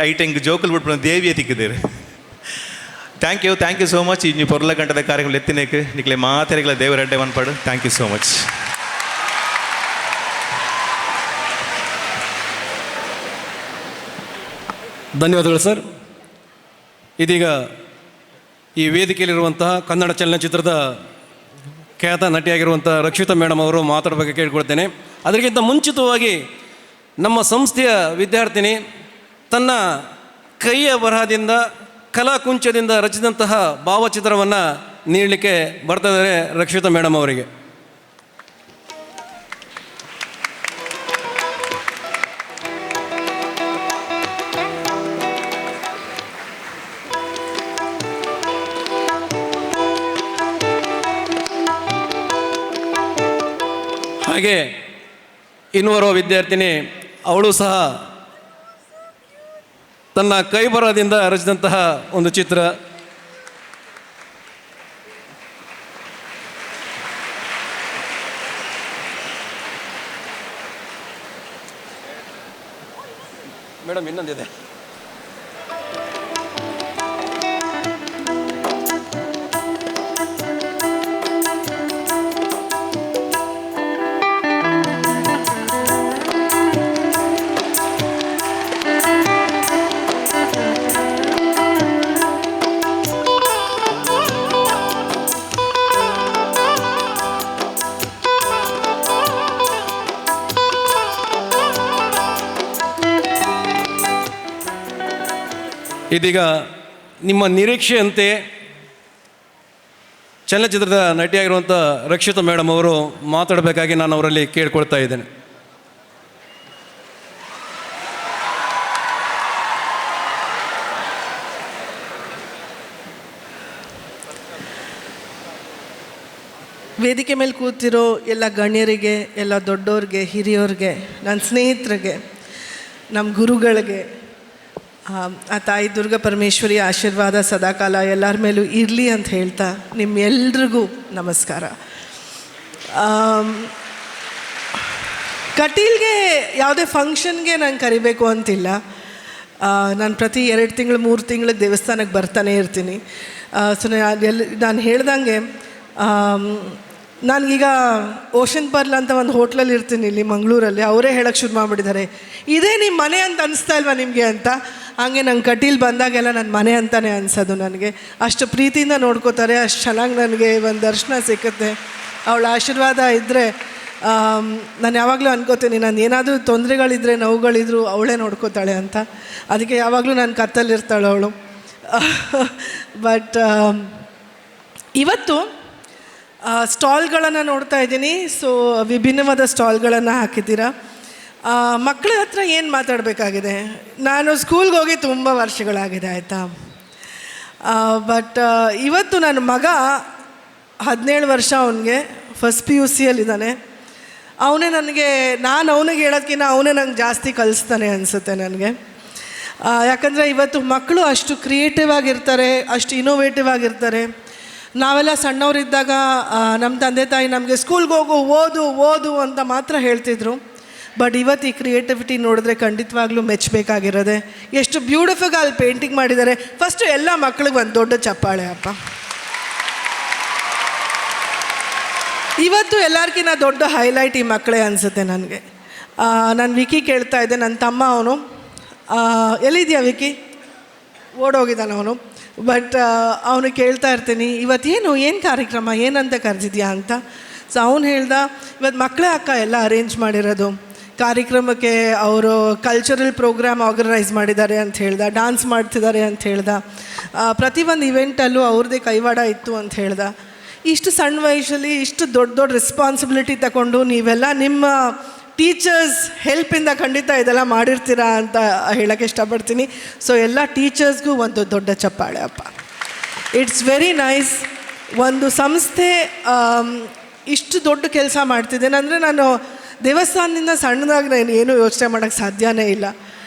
ಐಟ್ ಎಂಕ್ ಜೋಕುಲು ಬಿಟ್ಬಿಟ್ಟು ದೇವಿಯೇ ತಿಕ್ಕಿದ್ದೇರು ಥ್ಯಾಂಕ್ ಯು ಸೋ ಮಚ್ ಈ ನೀವು ಪೊರ್ಲ ಗಂಟದ ಕಾರ್ಯಕ್ರಮ ಎತ್ತಿನೇಕು ನಿಕ್ಲೆ ಮಾತೆರೆಗಳ ದೇವರ ಅಡ್ಡೆ ಮನ್ಪಾಡು ಥ್ಯಾಂಕ್ ಯು ಸೋ ಮಚ್ ಧನ್ಯವಾದಗಳು ಸರ್. ಇದೀಗ ಈ ವೇದಿಕೆಯಲ್ಲಿರುವಂತಹ ಕನ್ನಡ ಚಲನಚಿತ್ರದ ಖ್ಯಾತ ನಟಿಯಾಗಿರುವಂಥ ರಕ್ಷಿತಾ ಮೇಡಮ್ ಅವರು ಮಾತಾಡೋಕ್ಕೆ ಕೇಳ್ಕೊಳ್ತೇನೆ. ಅದಕ್ಕಿಂತ ಮುಂಚಿತವಾಗಿ ನಮ್ಮ ಸಂಸ್ಥೆಯ ವಿದ್ಯಾರ್ಥಿನಿ ತನ್ನ ಕೈಯ ಬರಹದಿಂದ ಕಲಾಕುಂಚದಿಂದ ರಚಿಸಿದಂತಹ ಭಾವಚಿತ್ರವನ್ನು ನೀಡಲಿಕ್ಕೆ ಬರ್ತಾ ಇದ್ದಾರೆ ರಕ್ಷಿತಾ ಮೇಡಮ್ ಅವರಿಗೆ. ಹಾಗೆ ಇನ್ನೋರ್ವ ವಿದ್ಯಾರ್ಥಿನಿ ಅವಳು ಸಹ ತನ್ನ ಕೈ ಬರಹದಿಂದ ರಚಿಸಿದಂತಹ ಒಂದು ಚಿತ್ರ. ಮೇಡಮ್ ಇನ್ನೊಂದಿದೆ. ಇದೀಗ ನಿಮ್ಮ ನಿರೀಕ್ಷೆಯಂತೆ ಚಲನಚಿತ್ರದ ನಟಿಯಾಗಿರುವಂಥ ರಕ್ಷಿತಾ ಮೇಡಮ್ ಅವರು ಮಾತಾಡಬೇಕಾಗಿ ನಾನು ಅವರಲ್ಲಿ ಕೇಳ್ಕೊಳ್ತಾ ಇದ್ದೇನೆ. ವೇದಿಕೆ ಮೇಲೆ ಕೂತಿರೋ ಎಲ್ಲ ಗಣ್ಯರಿಗೆ, ಎಲ್ಲ ದೊಡ್ಡವ್ರಿಗೆ, ಹಿರಿಯವ್ರಿಗೆ, ನನ್ನ ಸ್ನೇಹಿತರಿಗೆ, ನಮ್ಮ ಗುರುಗಳಿಗೆ ಆ ತಾಯಿ ದುರ್ಗಾ ಪರಮೇಶ್ವರಿ ಆಶೀರ್ವಾದ ಸದಾಕಾಲ ಎಲ್ಲರ ಮೇಲೂ ಇರಲಿ ಅಂತ ಹೇಳ್ತಾ ನಿಮ್ಮೆಲ್ರಿಗೂ ನಮಸ್ಕಾರ. ಕಟೀಲ್ಗೆ ಯಾವುದೇ ಫಂಕ್ಷನ್ಗೆ ನಾನು ಕರಿಬೇಕು ಅಂತಿಲ್ಲ. ನಾನು ಪ್ರತಿ 2 ತಿಂಗಳು 3 ತಿಂಗಳಿಗೆ ದೇವಸ್ಥಾನಕ್ಕೆ ಬರ್ತಾನೆ ಇರ್ತೀನಿ. ಸೊ ನಾನು ಹೇಳ್ದಂಗೆ ನನಗೀಗ ಓಷನ್ ಪರ್ಲ್ ಅಂತ ಒಂದು ಹೋಟ್ಲಲ್ಲಿ ಇರ್ತೀನಿ ಇಲ್ಲಿ ಮಂಗಳೂರಲ್ಲಿ. ಅವರೇ ಹೇಳೋಕ್ಕೆ ಶುರು ಮಾಡಿಬಿಟ್ಟಿದ್ದಾರೆ, ಇದೇ ನಿಮ್ಮ ಮನೆ ಅಂತ ಅನಿಸ್ತಾ ಇಲ್ವಾ ನಿಮಗೆ ಅಂತ. ಹಾಗೆ ನಂಗೆ ಕಟೀಲ್ ಬಂದಾಗೆಲ್ಲ ನನ್ನ ಮನೆ ಅಂತಲೇ ಅನಿಸೋದು. ನನಗೆ ಅಷ್ಟು ಪ್ರೀತಿಯಿಂದ ನೋಡ್ಕೋತಾರೆ, ಅಷ್ಟು ಚೆನ್ನಾಗಿ ನನಗೆ ಒಂದು ದರ್ಶನ ಸಿಕ್ಕುತ್ತೆ. ಅವಳ ಆಶೀರ್ವಾದ ಇದ್ದರೆ ನಾನು ಯಾವಾಗಲೂ ಅನ್ಕೋತೀನಿ, ನಾನು ಏನಾದರೂ ತೊಂದರೆಗಳಿದ್ರೆ ನೋವುಗಳಿದ್ರು ಅವಳೇ ನೋಡ್ಕೋತಾಳೆ ಅಂತ. ಅದಕ್ಕೆ ಯಾವಾಗಲೂ ನಾನು ಕತ್ತಲ್ಲಿರ್ತಾಳೆ ಅವಳು. ಬಟ್ ಇವತ್ತು ಸ್ಟಾಲ್ಗಳನ್ನು ನೋಡ್ತಾ ಇದ್ದೀನಿ. ಸೊ ವಿಭಿನ್ನವಾದ ಸ್ಟಾಲ್ಗಳನ್ನು ಹಾಕಿದ್ದೀರಾ. ಮಕ್ಕಳ ಹತ್ರ ಏನು ಮಾತಾಡಬೇಕಾಗಿದೆ? ನಾನು ಸ್ಕೂಲ್ಗೆ ಹೋಗಿ ತುಂಬ ವರ್ಷಗಳಾಗಿದೆ ಆಯಿತಾ. ಬಟ್ ಇವತ್ತು ನನ್ನ ಮಗ 17 ವರ್ಷ, ಅವನಿಗೆ ಫಸ್ಟ್ PUCಯಲ್ಲಿದ್ದಾನೆ. ಅವನೇ ನನಗೆ, ನಾನು ಅವನಿಗೆ ಹೇಳೋದಕ್ಕಿಂತ ಅವನೇ ನಂಗೆ ಜಾಸ್ತಿ ಕಲಿಸ್ತಾನೆ ಅನಿಸುತ್ತೆ ನನಗೆ. ಯಾಕಂದರೆ ಇವತ್ತು ಮಕ್ಕಳು ಅಷ್ಟು ಕ್ರಿಯೇಟಿವ್ ಆಗಿರ್ತಾರೆ, ಅಷ್ಟು ಇನೋವೇಟಿವ್ ಆಗಿರ್ತಾರೆ. ನಾವೆಲ್ಲ ಸಣ್ಣವರಿದ್ದಾಗ ನಮ್ಮ ತಂದೆ ತಾಯಿ ನಮಗೆ ಸ್ಕೂಲ್ಗೆ ಹೋಗು, ಓದು ಅಂತ ಮಾತ್ರ ಹೇಳ್ತಿದ್ರು. ಬಟ್ ಇವತ್ತು ಈ ಕ್ರಿಯೇಟಿವಿಟಿ ನೋಡಿದ್ರೆ ಖಂಡಿತವಾಗ್ಲೂ ಮೆಚ್ಚಬೇಕಾಗಿರೋದೆ. ಎಷ್ಟು ಬ್ಯೂಟಿಫುಲ್ ಅಲ್ಲಿ ಪೇಂಟಿಂಗ್ ಮಾಡಿದ್ದಾರೆ. ಫಸ್ಟು ಎಲ್ಲ ಮಕ್ಕಳಿಗೆ ಒಂದು ದೊಡ್ಡ ಚಪ್ಪಾಳೆ ಅಪ್ಪ. ಇವತ್ತು ಎಲ್ಲರಿಗಿಂತ ದೊಡ್ಡ ಹೈಲೈಟ್ ಈ ಮಕ್ಕಳೇ ಅನಿಸುತ್ತೆ ನನಗೆ. ನಾನು ವಿಕಿ ಕೇಳ್ತಾ ಇದ್ದೆ, ನನ್ನ ತಮ್ಮ ಅವನು. ಎಲ್ಲಿದೆಯಾ ವಿಕಿ? ಓಡೋಗಿದ್ದಾನೆ ಅವನು. ಬಟ್ ಅವನು ಕೇಳ್ತಾ ಇರ್ತೀನಿ, ಇವತ್ತೇನು ಏನು ಕಾರ್ಯಕ್ರಮ ಏನಂತ ಕರೆದಿದ್ಯಾ ಅಂತ. ಸೊ ಅವ್ನು ಹೇಳ್ದ, ಇವತ್ತು ಮಕ್ಕಳೇ ಅಕ್ಕ ಎಲ್ಲ ಅರೇಂಜ್ ಮಾಡಿರೋದು ಕಾರ್ಯಕ್ರಮಕ್ಕೆ, ಅವರು ಕಲ್ಚರಲ್ ಪ್ರೋಗ್ರಾಮ್ ಆರ್ಗನೈಸ್ ಮಾಡಿದ್ದಾರೆ ಅಂತ ಹೇಳ್ದ, ಡ್ಯಾನ್ಸ್ ಮಾಡ್ತಿದ್ದಾರೆ ಅಂತ ಹೇಳ್ದ, ಪ್ರತಿಯೊಂದು ಇವೆಂಟಲ್ಲೂ ಅವ್ರದ್ದೇ ಕೈವಾಡ ಇತ್ತು ಅಂತ ಹೇಳ್ದ. ಇಷ್ಟು ಸಣ್ಣ ವಯಸ್ಸಲ್ಲಿ ಇಷ್ಟು ದೊಡ್ಡ ದೊಡ್ಡ ರೆಸ್ಪಾನ್ಸಿಬಿಲಿಟಿ ತಗೊಂಡು ನೀವೆಲ್ಲ ನಿಮ್ಮ ಟೀಚರ್ಸ್ ಹೆಲ್ಪಿಂದ ಖಂಡಿತ ಇದೆಲ್ಲ ಮಾಡಿರ್ತೀರಾ ಅಂತ ಹೇಳೋಕ್ಕೆ ಇಷ್ಟಪಡ್ತೀನಿ. ಸೊ ಎಲ್ಲ ಟೀಚರ್ಸ್ಗೂ ಒಂದು ದೊಡ್ಡ ಚಪ್ಪಾಳೆ ಅಪ್ಪ. It's very nice. ಒಂದು ಸಂಸ್ಥೆ ಇಷ್ಟು ದೊಡ್ಡ ಕೆಲಸ ಮಾಡ್ತಿದ್ದೇನೆ ಅಂದರೆ, ನಾನು ದೇವಸ್ಥಾನದಿಂದ ಸಣ್ಣದಾಗಿ ನಾನು ಏನೂ ಯೋಚನೆ ಮಾಡೋಕ್ಕೆ ಸಾಧ್ಯನೇ ಇಲ್ಲ.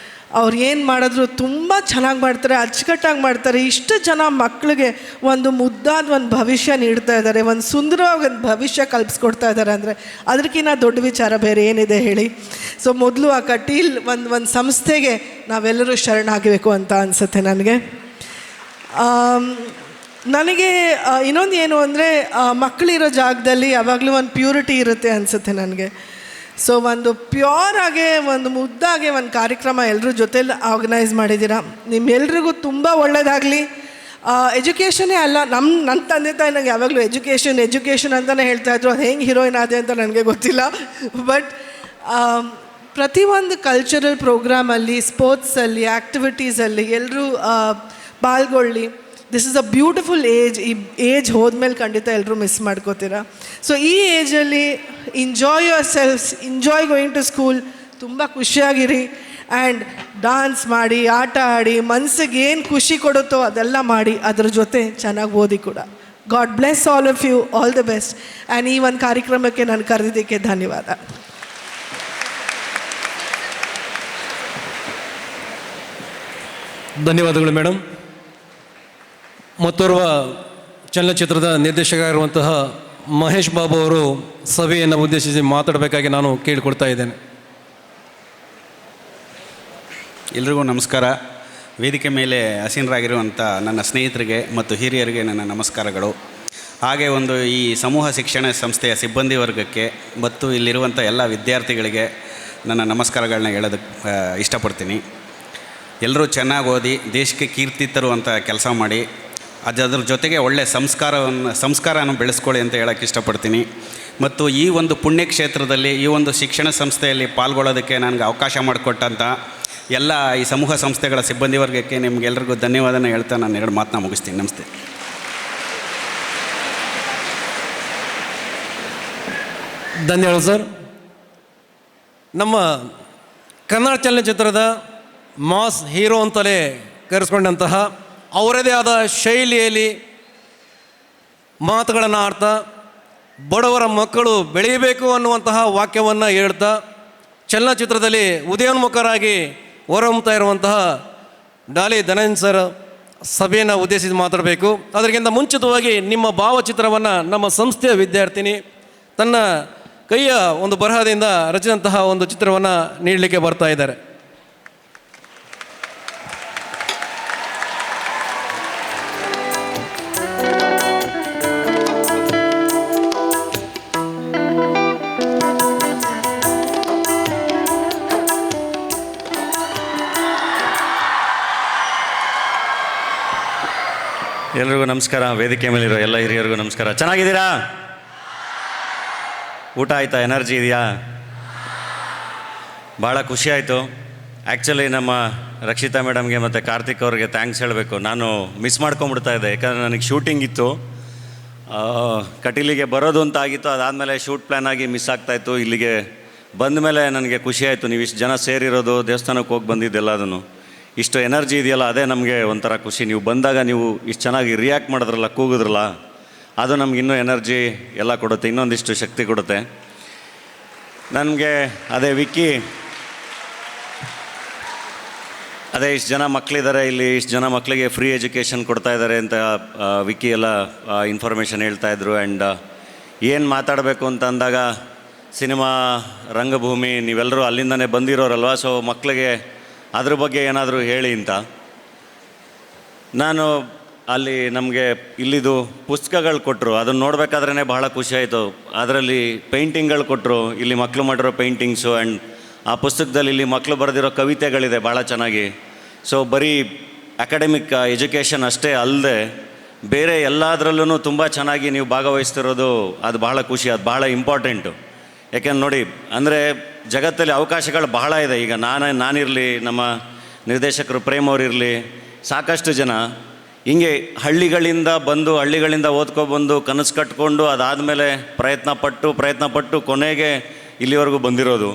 ಅವ್ರು ಏನು ಮಾಡಿದ್ರು ತುಂಬ ಚೆನ್ನಾಗಿ ಮಾಡ್ತಾರೆ, ಅಚ್ಚುಕಟ್ಟಾಗಿ ಮಾಡ್ತಾರೆ. ಇಷ್ಟು ಜನ ಮಕ್ಕಳಿಗೆ ಒಂದು ಮುದ್ದಾದ ಒಂದು ಭವಿಷ್ಯ ನೀಡ್ತಾ ಇದ್ದಾರೆ, ಒಂದು ಸುಂದರವಾಗಿ ಒಂದು ಭವಿಷ್ಯ ಕಲ್ಪಿಸ್ಕೊಡ್ತಾ ಇದ್ದಾರೆ ಅಂದರೆ ಅದಕ್ಕಿಂತ ದೊಡ್ಡ ವಿಚಾರ ಬೇರೆ ಏನಿದೆ ಹೇಳಿ. ಸೊ ಮೊದಲು ಆ ಕಟೀಲ್ ಒಂದು ಸಂಸ್ಥೆಗೆ ನಾವೆಲ್ಲರೂ ಶರಣಾಗಬೇಕು ಅಂತ ಅನಿಸುತ್ತೆ ನನಗೆ. ನನಗೆ ಇನ್ನೊಂದು ಏನು ಅಂದರೆ, ಮಕ್ಕಳಿರೋ ಜಾಗದಲ್ಲಿ ಯಾವಾಗಲೂ ಒಂದು ಪ್ಯೂರಿಟಿ ಇರುತ್ತೆ ಅನಿಸುತ್ತೆ ನನಗೆ. ಸೊ ಒಂದು ಪ್ಯೂರಾಗೆ ಒಂದು ಮುದ್ದಾಗೆ ಒಂದು ಕಾರ್ಯಕ್ರಮ ಎಲ್ಲರ ಜೊತೆಲಿ ಆರ್ಗನೈಸ್ ಮಾಡಿದ್ದೀರಾ. ನಿಮ್ಮೆಲ್ರಿಗೂ ತುಂಬ ಒಳ್ಳೆಯದಾಗಲಿ. ಎಜುಕೇಷನ್ನೇ ಅಲ್ಲ, ನನ್ನ ತಂದೆ ತಾಯಿ ನನಗೆ ಯಾವಾಗಲೂ ಎಜುಕೇಷನ್ ಅಂತಲೇ ಹೇಳ್ತಾಯಿದ್ರು. ಅದು ಹೆಂಗೆ ಹೀರೋಯಿನ್ ಆದೆ ಅಂತ ನನಗೆ ಗೊತ್ತಿಲ್ಲ. ಬಟ್ ಪ್ರತಿಯೊಂದು ಕಲ್ಚರಲ್ ಪ್ರೋಗ್ರಾಮಲ್ಲಿ, ಸ್ಪೋರ್ಟ್ಸಲ್ಲಿ, ಆ್ಯಕ್ಟಿವಿಟೀಸಲ್ಲಿ ಎಲ್ಲರೂ ಪಾಲ್ಗೊಳ್ಳಿ. This is a beautiful age. ಈ ಏಜ್ ಹೋದ್ಮೇಲೆ ಖಂಡಿತ ಎಲ್ಲರೂ ಮಿಸ್ ಮಾಡ್ಕೋತೀರ. ಸೊ ಈ ಏಜಲ್ಲಿ enjoy yourselves, enjoy going to school. ತುಂಬ ಖುಷಿಯಾಗಿರಿ ಆ್ಯಂಡ್ ಡಾನ್ಸ್ ಮಾಡಿ, ಆಟ ಆಡಿ, ಮನಸ್ಸಿಗೆ ಏನು ಖುಷಿ ಕೊಡುತ್ತೋ ಅದೆಲ್ಲ ಮಾಡಿ, ಅದ್ರ ಜೊತೆ ಚೆನ್ನಾಗಿ ಓದಿ ಕೂಡ. God bless all of you, all the best. And ಈ ಒಂದು ಕಾರ್ಯಕ್ರಮಕ್ಕೆ ನಾನು ಕರೆದಿದ್ದಕ್ಕೆ ಧನ್ಯವಾದ. ಧನ್ಯವಾದಗಳು ಮೇಡಮ್. ಮತ್ತೋರ್ವ ಚಲನಚಿತ್ರದ ನಿರ್ದೇಶಕರಾಗಿರುವಂತಹ ಮಹೇಶ್ ಬಾಬು ಅವರು ಸಭೆಯನ್ನು ಉದ್ದೇಶಿಸಿ ಮಾತಾಡಬೇಕಾಗಿ ನಾನು ಕೇಳಿಕೊಡ್ತಾ ಇದ್ದೇನೆ. ಎಲ್ರಿಗೂ ನಮಸ್ಕಾರ. ವೇದಿಕೆ ಮೇಲೆ ಆಸೀನರಾಗಿರುವಂಥ ನನ್ನ ಸ್ನೇಹಿತರಿಗೆ ಮತ್ತು ಹಿರಿಯರಿಗೆ ನನ್ನ ನಮಸ್ಕಾರಗಳು. ಹಾಗೆ ಈ ಸಮೂಹ ಶಿಕ್ಷಣ ಸಂಸ್ಥೆಯ ಸಿಬ್ಬಂದಿ ವರ್ಗಕ್ಕೆ ಮತ್ತು ಇಲ್ಲಿರುವಂಥ ಎಲ್ಲ ವಿದ್ಯಾರ್ಥಿಗಳಿಗೆ ನನ್ನ ನಮಸ್ಕಾರಗಳನ್ನ ಹೇಳೋದಕ್ಕೆ ಇಷ್ಟಪಡ್ತೀನಿ. ಎಲ್ಲರೂ ಚೆನ್ನಾಗಿ ಓದಿ ದೇಶಕ್ಕೆ ಕೀರ್ತಿ ತರುವಂಥ ಕೆಲಸ ಮಾಡಿ, ಅದರ ಜೊತೆಗೆ ಒಳ್ಳೆಯ ಸಂಸ್ಕಾರವನ್ನು ಬೆಳೆಸ್ಕೊಳ್ಳಿ ಅಂತ ಹೇಳೋಕ್ಕೆ ಇಷ್ಟಪಡ್ತೀನಿ. ಮತ್ತು ಈ ಒಂದು ಪುಣ್ಯಕ್ಷೇತ್ರದಲ್ಲಿ, ಈ ಒಂದು ಶಿಕ್ಷಣ ಸಂಸ್ಥೆಯಲ್ಲಿ ಪಾಲ್ಗೊಳ್ಳೋದಕ್ಕೆ ನನಗೆ ಅವಕಾಶ ಮಾಡಿಕೊಟ್ಟಂಥ ಎಲ್ಲ ಈ ಸಮೂಹ ಸಂಸ್ಥೆಗಳ ಸಿಬ್ಬಂದಿ ವರ್ಗಕ್ಕೆ ನಿಮಗೆಲ್ಲರಿಗೂ ಧನ್ಯವಾದನ ಹೇಳ್ತಾ ನಾನು 2 ಮಾತನ್ನ ಮುಗಿಸ್ತೀನಿ. ನಮಸ್ತೆ. ಧನ್ಯವಾದ ಸರ್. ನಮ್ಮ ಕನ್ನಡ ಚಲನಚಿತ್ರದ ಮಾಸ್ ಹೀರೋ ಅಂತಲೇ ಕರೆಸ್ಕೊಂಡಂತಹ, ಅವರದೇ ಆದ ಶೈಲಿಯಲ್ಲಿ ಮಾತುಗಳನ್ನು ಆಡ್ತಾ, ಬಡವರ ಮಕ್ಕಳು ಬೆಳೆಯಬೇಕು ಅನ್ನುವಂತಹ ವಾಕ್ಯವನ್ನು ಹೇಳ್ತಾ, ಚಲನಚಿತ್ರದಲ್ಲಿ ಉದಯೋನ್ಮುಖರಾಗಿ ಹೊರಹೊಮ್ಮುತ್ತಾ ಇರುವಂತಹ ಡಾಲಿ ಧನಂಜಯ ಸರ್ ಸಭೆಯನ್ನು ಉದ್ದೇಶಿಸಿ ಮಾತಾಡಬೇಕು. ಅದಕ್ಕಿಂತ ಮುಂಚಿತವಾಗಿ ನಿಮ್ಮ ಭಾವಚಿತ್ರವನ್ನು ನಮ್ಮ ಸಂಸ್ಥೆಯ ವಿದ್ಯಾರ್ಥಿನಿ ತನ್ನ ಕೈಯ ಒಂದು ಬರಹದಿಂದ ರಚಿಸಿದಂತಹ ಒಂದು ಚಿತ್ರವನ್ನು ನೀಡಲಿಕ್ಕೆ ಬರ್ತಾ ಇದ್ದಾರೆ. ಎಲ್ರಿಗೂ ನಮಸ್ಕಾರ. ವೇದಿಕೆ ಮೇಲಿರೋ ಎಲ್ಲ ಹಿರಿಯರಿಗೂ ನಮಸ್ಕಾರ. ಚೆನ್ನಾಗಿದ್ದೀರಾ? ಊಟ ಆಯಿತಾ? ಎನರ್ಜಿ ಇದೆಯಾ? ಭಾಳ ಖುಷಿ ಆಯಿತು. ಆ್ಯಕ್ಚುಲಿ ನಮ್ಮ ರಕ್ಷಿತಾ ಮೇಡಮ್ಗೆ ಮತ್ತು ಕಾರ್ತಿಕ್ ಅವ್ರಿಗೆ ಥ್ಯಾಂಕ್ಸ್ ಹೇಳಬೇಕು. ನಾನು ಮಿಸ್ ಮಾಡ್ಕೊಂಬಿಡ್ತಾ ಇದ್ದೆ, ಯಾಕಂದರೆ ನನಗೆ ಶೂಟಿಂಗ್ ಇತ್ತು, ಕಟೀಲಿಗೆ ಬರೋದು ಅಂತ ಆಗಿತ್ತು. ಅದಾದಮೇಲೆ ಶೂಟ್ ಪ್ಲ್ಯಾನ್ ಆಗಿ ಮಿಸ್ ಆಗ್ತಾಯಿತ್ತು. ಇಲ್ಲಿಗೆ ಬಂದ ಮೇಲೆ ನನಗೆ ಖುಷಿ ಆಯಿತು. ನೀವು ಇಷ್ಟು ಜನ ಸೇರಿರೋದು, ದೇವಸ್ಥಾನಕ್ಕೆ ಹೋಗಿ ಬಂದಿದ್ದೆಲ್ಲದನ್ನು, ಇಷ್ಟು ಎನರ್ಜಿ ಇದೆಯಲ್ಲ, ಅದೇ ನಮಗೆ ಒಂಥರ ಖುಷಿ. ನೀವು ಬಂದಾಗ ನೀವು ಇಷ್ಟು ಚೆನ್ನಾಗಿ ರಿಯಾಕ್ಟ್ ಮಾಡಿದ್ರಲ್ಲ, ಕೂಗಿದ್ರಲ್ಲ, ಅದು ನಮ್ಗೆ ಇನ್ನೂ ಎನರ್ಜಿ ಎಲ್ಲ ಕೊಡುತ್ತೆ, ಇನ್ನೊಂದಿಷ್ಟು ಶಕ್ತಿ ಕೊಡುತ್ತೆ ನನಗೆ. ಅದೇ ವಿಕ್ಕಿ, ಅದೇ ಇಷ್ಟು ಜನ ಮಕ್ಕಳಿದ್ದಾರೆ ಇಲ್ಲಿ, ಇಷ್ಟು ಜನ ಮಕ್ಕಳಿಗೆ ಫ್ರೀ ಎಜುಕೇಷನ್ ಕೊಡ್ತಾ ಇದ್ದಾರೆ ಅಂತ ವಿಕ್ಕಿ ಎಲ್ಲ ಇನ್ಫಾರ್ಮೇಷನ್ ಹೇಳ್ತಾಯಿದ್ರು. ಆ್ಯಂಡ್ ಏನು ಮಾತಾಡಬೇಕು ಅಂತ ಅಂದಾಗ, ಸಿನಿಮಾ ರಂಗಭೂಮಿ ನೀವೆಲ್ಲರೂ ಅಲ್ಲಿಂದನೇ ಬಂದಿರೋರಲ್ವ, ಸೊ ಮಕ್ಕಳಿಗೆ ಅದ್ರ ಬಗ್ಗೆ ಏನಾದರೂ ಹೇಳಿ ಅಂತ. ನಾನು ಅಲ್ಲಿ ನಮಗೆ ಇಲ್ಲಿದು ಪುಸ್ತಕಗಳು ಕೊಟ್ಟರು, ಅದನ್ನು ನೋಡಬೇಕಾದ್ರೇ ಬಹಳ ಖುಷಿಯಾಯಿತು. ಅದರಲ್ಲಿ ಪೇಂಟಿಂಗ್ಗಳು ಕೊಟ್ಟರು, ಇಲ್ಲಿ ಮಕ್ಕಳು ಮಾಡಿರೋ ಪೇಂಟಿಂಗ್ಸು, ಆ್ಯಂಡ್ ಆ ಪುಸ್ತಕದಲ್ಲಿ ಇಲ್ಲಿ ಮಕ್ಕಳು ಬರೆದಿರೋ ಕವಿತೆಗಳಿದೆ ಭಾಳ ಚೆನ್ನಾಗಿ. ಸೊ ಬರೀ ಅಕಾಡೆಮಿಕ್ ಎಜುಕೇಷನ್ ಅಷ್ಟೇ ಅಲ್ಲದೆ ಬೇರೆ ಎಲ್ಲದರಲ್ಲೂ ತುಂಬ ಚೆನ್ನಾಗಿ ನೀವು ಭಾಗವಹಿಸ್ತಿರೋದು ಅದು ಬಹಳ ಖುಷಿ, ಅದು ಬಹಳ ಇಂಪಾರ್ಟೆಂಟು. ಯಾಕೆಂದ್ರೆ ನೋಡಿ, ಅಂದರೆ ಜಗತ್ತಲ್ಲಿ ಅವಕಾಶಗಳು ಬಹಳ ಇದೆ. ಈಗ ನಾನಿರಲಿ, ನಮ್ಮ ನಿರ್ದೇಶಕರು ಪ್ರೇಮ್ ಅವರಿರಲಿ, ಸಾಕಷ್ಟು ಜನ ಹಿಂಗೆ ಹಳ್ಳಿಗಳಿಂದ ಓದ್ಕೊಬಂದು ಕನಸು ಕಟ್ಕೊಂಡು ಅದಾದಮೇಲೆ ಪ್ರಯತ್ನ ಪಟ್ಟು ಕೊನೆಗೆ ಇಲ್ಲಿವರೆಗೂ ಬಂದಿರೋದು.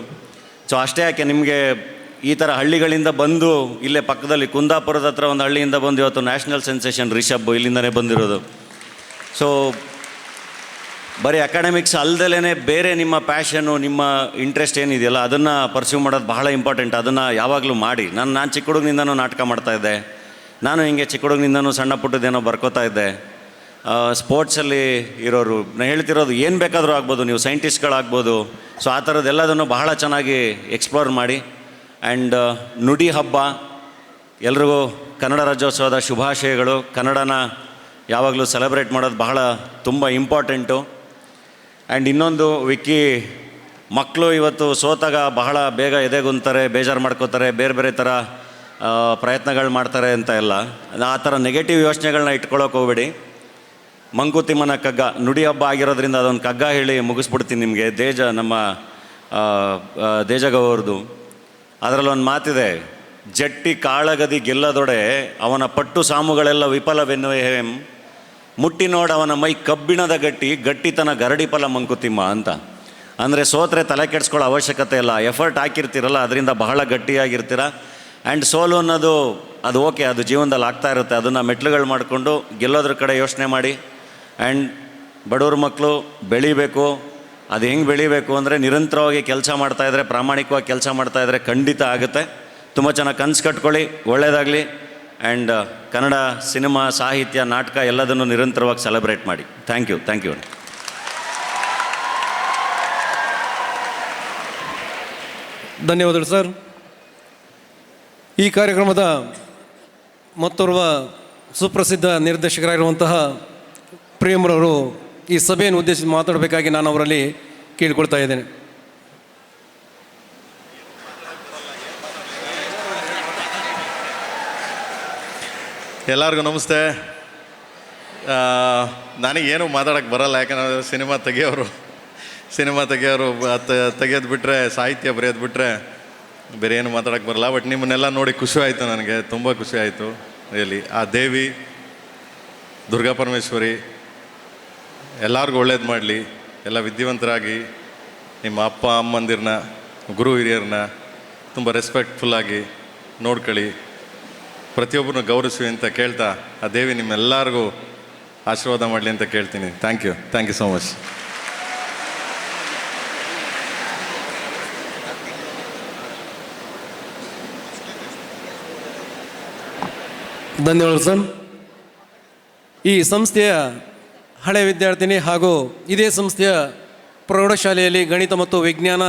ಸೊ ಅಷ್ಟೇ ಯಾಕೆ ನಿಮಗೆ ಈ ಥರ ಹಳ್ಳಿಗಳಿಂದ ಬಂದು ಇಲ್ಲೇ ಪಕ್ಕದಲ್ಲಿ ಕುಂದಾಪುರದ ಹತ್ರ ಒಂದು ಹಳ್ಳಿಯಿಂದ ಬಂದು ಇವತ್ತು ನ್ಯಾಷನಲ್ ಸೆನ್ಸೇಷನ್ ರಿಷಬ್ ಇಲ್ಲಿಂದನೇ ಬಂದಿರೋದು. ಸೊ ಬರೀ ಅಕಾಡೆಮಿಕ್ಸ್ ಅಲ್ದಲೇ ಬೇರೆ ನಿಮ್ಮ ಪ್ಯಾಷನು, ನಿಮ್ಮ ಇಂಟ್ರೆಸ್ಟ್ ಏನಿದೆಯಲ್ಲ ಅದನ್ನು ಪರ್ಸ್ಯೂ ಮಾಡೋದು ಬಹಳ ಇಂಪಾರ್ಟೆಂಟ್. ಅದನ್ನು ಯಾವಾಗಲೂ ಮಾಡಿ. ನಾನು ಚಿಕ್ಕ ಹುಡುಗನಿಂದನೂ ನಾಟಕ ಮಾಡ್ತಾಯಿದ್ದೆ. ನಾನು ಹಿಂಗೆ ಚಿಕ್ಕ ಹುಡುಗನಿಂದನೂ ಸಣ್ಣ ಪುಟ್ಟದೇನೋ ಬರ್ಕೋತಾ ಇದ್ದೆ. ಸ್ಪೋರ್ಟ್ಸಲ್ಲಿ ಇರೋರು ನಾನು ಹೇಳ್ತಿರೋದು ಏನು ಬೇಕಾದರೂ ಆಗ್ಬೋದು, ನೀವು ಸೈಂಟಿಸ್ಟ್ಗಳಾಗ್ಬೋದು. ಸೊ ಆ ಥರದ್ದೆಲ್ಲದನ್ನು ಬಹಳ ಚೆನ್ನಾಗಿ ಎಕ್ಸ್ಪ್ಲೋರ್ ಮಾಡಿ. ಆ್ಯಂಡ್ ನುಡಿ ಹಬ್ಬ ಎಲ್ರಿಗೂ ಕನ್ನಡ ರಾಜ್ಯೋತ್ಸವದ ಶುಭಾಶಯಗಳು. ಕನ್ನಡನ ಯಾವಾಗಲೂ ಸೆಲೆಬ್ರೇಟ್ ಮಾಡೋದು ಬಹಳ ತುಂಬ ಇಂಪಾರ್ಟೆಂಟು. ಆ್ಯಂಡ್ ಇನ್ನೊಂದು, ವಿಕ್ಕಿ ಮಕ್ಕಳು ಇವತ್ತು ಸೋತಾಗ ಬಹಳ ಬೇಗ ಎದೆಗುಂತಾರೆ, ಬೇಜಾರು ಮಾಡ್ಕೋತಾರೆ, ಬೇರೆ ಬೇರೆ ಥರ ಪ್ರಯತ್ನಗಳು ಮಾಡ್ತಾರೆ ಅಂತ ಎಲ್ಲ. ಆ ಥರ ನೆಗೆಟಿವ್ ಯೋಚನೆಗಳನ್ನ ಇಟ್ಕೊಳ್ಳೋಕೆ ಹೋಗ್ಬೇಡಿ. ಮಂಕುತಿಮ್ಮನ ಕಗ್ಗ ನುಡಿ ಹಬ್ಬ ಆಗಿರೋದ್ರಿಂದ ಅದೊಂದು ಕಗ್ಗ ಹೇಳಿ ಮುಗಿಸ್ಬಿಡ್ತೀನಿ ನಿಮಗೆ. ನಮ್ಮ ದೇಜಗೌರ್ದು ಅದರಲ್ಲೊಂದು ಮಾತಿದೆ, ಜಟ್ಟಿ ಕಾಳಗದಿ ಗೆಲ್ಲದೊಡೆ ಅವನ ಪಟ್ಟು ಸಾಮುಗಳೆಲ್ಲ ವಿಫಲವೆನ್ನುವೆಂ, ಮುಟ್ಟಿ ನೋಡ ಅವನ ಮೈ ಕಬ್ಬಿಣದ ಗಟ್ಟಿತನ ಗರಡಿಫಲ ಮಂಕುತಿಮ್ಮ ಅಂತ. ಅಂದರೆ ಸೋತ್ರೆ ತಲೆ ಕೆಡಿಸ್ಕೊಳ್ಳೋ ಅವಶ್ಯಕತೆ ಇಲ್ಲ. ಎಫರ್ಟ್ ಹಾಕಿರ್ತೀರಲ್ಲ ಅದರಿಂದ ಬಹಳ ಗಟ್ಟಿಯಾಗಿರ್ತೀರ. ಆ್ಯಂಡ್ ಸೋಲು ಅನ್ನೋದು ಅದು ಓಕೆ, ಅದು ಜೀವನದಲ್ಲಿ ಆಗ್ತಾ ಇರುತ್ತೆ. ಅದನ್ನು ಮೆಟ್ಲುಗಳು ಮಾಡಿಕೊಂಡು ಗೆಲ್ಲೋದ್ರ ಕಡೆ ಯೋಚನೆ ಮಾಡಿ. ಆ್ಯಂಡ್ ಬಡವ್ರ ಮಕ್ಕಳು ಬೆಳಿಬೇಕು. ಅದು ಹೆಂಗೆ ಬೆಳಿಬೇಕು ಅಂದರೆ ನಿರಂತರವಾಗಿ ಕೆಲಸ ಮಾಡ್ತಾಯಿದ್ರೆ, ಪ್ರಾಮಾಣಿಕವಾಗಿ ಕೆಲಸ ಮಾಡ್ತಾಯಿದ್ರೆ ಖಂಡಿತ ಆಗುತ್ತೆ. ತುಂಬ ಚೆನ್ನಾಗಿ ಕನಸು ಕಟ್ಕೊಳ್ಳಿ, ಒಳ್ಳೆಯದಾಗಲಿ. ಆ್ಯಂಡ್ ಕನ್ನಡ ಸಿನಿಮಾ, ಸಾಹಿತ್ಯ, ನಾಟಕ ಎಲ್ಲದನ್ನು ನಿರಂತರವಾಗಿ ಸೆಲೆಬ್ರೇಟ್ ಮಾಡಿ. Thank you. ಧನ್ಯವಾದಗಳು ಸರ್. ಈ ಕಾರ್ಯಕ್ರಮದ ಮತ್ತೋರ್ವ ಸುಪ್ರಸಿದ್ಧ ನಿರ್ದೇಶಕರಾಗಿರುವಂತಹ ಪ್ರೇಮ್ರವರು ಈ ಸಭೆಯನ್ನು ಉದ್ದೇಶಿಸಿ ಮಾತಾಡಬೇಕಾಗಿ ನಾನು ಅವರಲ್ಲಿ ಕೇಳಿಕೊಳ್ತಾ ಇದ್ದೇನೆ. ಎಲ್ಲರಿಗೂ ನಮಸ್ತೆ. ನನಗೇನು ಮಾತಾಡೋಕ್ಕೆ ಬರಲ್ಲ, ಯಾಕಂದರೆ ಸಿನಿಮಾ ತೆಗಿಯೋರು ತೆಗೆಯೋದು ಬಿಟ್ಟರೆ, ಸಾಹಿತ್ಯ ಬರೆಯೋದು ಬಿಟ್ಟರೆ ಬೇರೆ ಏನು ಮಾತಾಡೋಕ್ಕೆ ಬರಲ್ಲ. ಬಟ್ ನಿಮ್ಮನ್ನೆಲ್ಲ ನೋಡಿ ಖುಷಿ ಆಯಿತು, ನನಗೆ ತುಂಬ ಖುಷಿ ಆಯಿತು ರಿಯಲಿ. ಆ ದೇವಿ ದುರ್ಗಾ ಪರಮೇಶ್ವರಿ ಎಲ್ಲರಿಗೂ ಒಳ್ಳೇದು ಮಾಡಲಿ. ಎಲ್ಲ ವಿದ್ಯಾವಂತರಾಗಿ ನಿಮ್ಮ ಅಪ್ಪ ಅಮ್ಮಂದಿರನ್ನ, ಗುರು ಹಿರಿಯರನ್ನ ತುಂಬ ರೆಸ್ಪೆಕ್ಟ್ಫುಲ್ಲಾಗಿ ನೋಡ್ಕೊಳ್ಳಿ, ಪ್ರತಿಯೊಬ್ಬರನ್ನು ಗೌರವಿಸಿ ಅಂತ ಕೇಳ್ತಾ, ಆ ದೇವಿ ನಿಮ್ಮೆಲ್ಲರಿಗೂ ಆಶೀರ್ವಾದ ಮಾಡಲಿ ಅಂತ ಕೇಳ್ತೀನಿ. Thank you so much. ಧನ್ಯವಾದ ಸರ್. ಈ ಸಂಸ್ಥೆಯ ಹಳೆಯ ವಿದ್ಯಾರ್ಥಿನಿ ಹಾಗೂ ಇದೇ ಸಂಸ್ಥೆಯ ಪ್ರೌಢಶಾಲೆಯಲ್ಲಿ ಗಣಿತ ಮತ್ತು ವಿಜ್ಞಾನ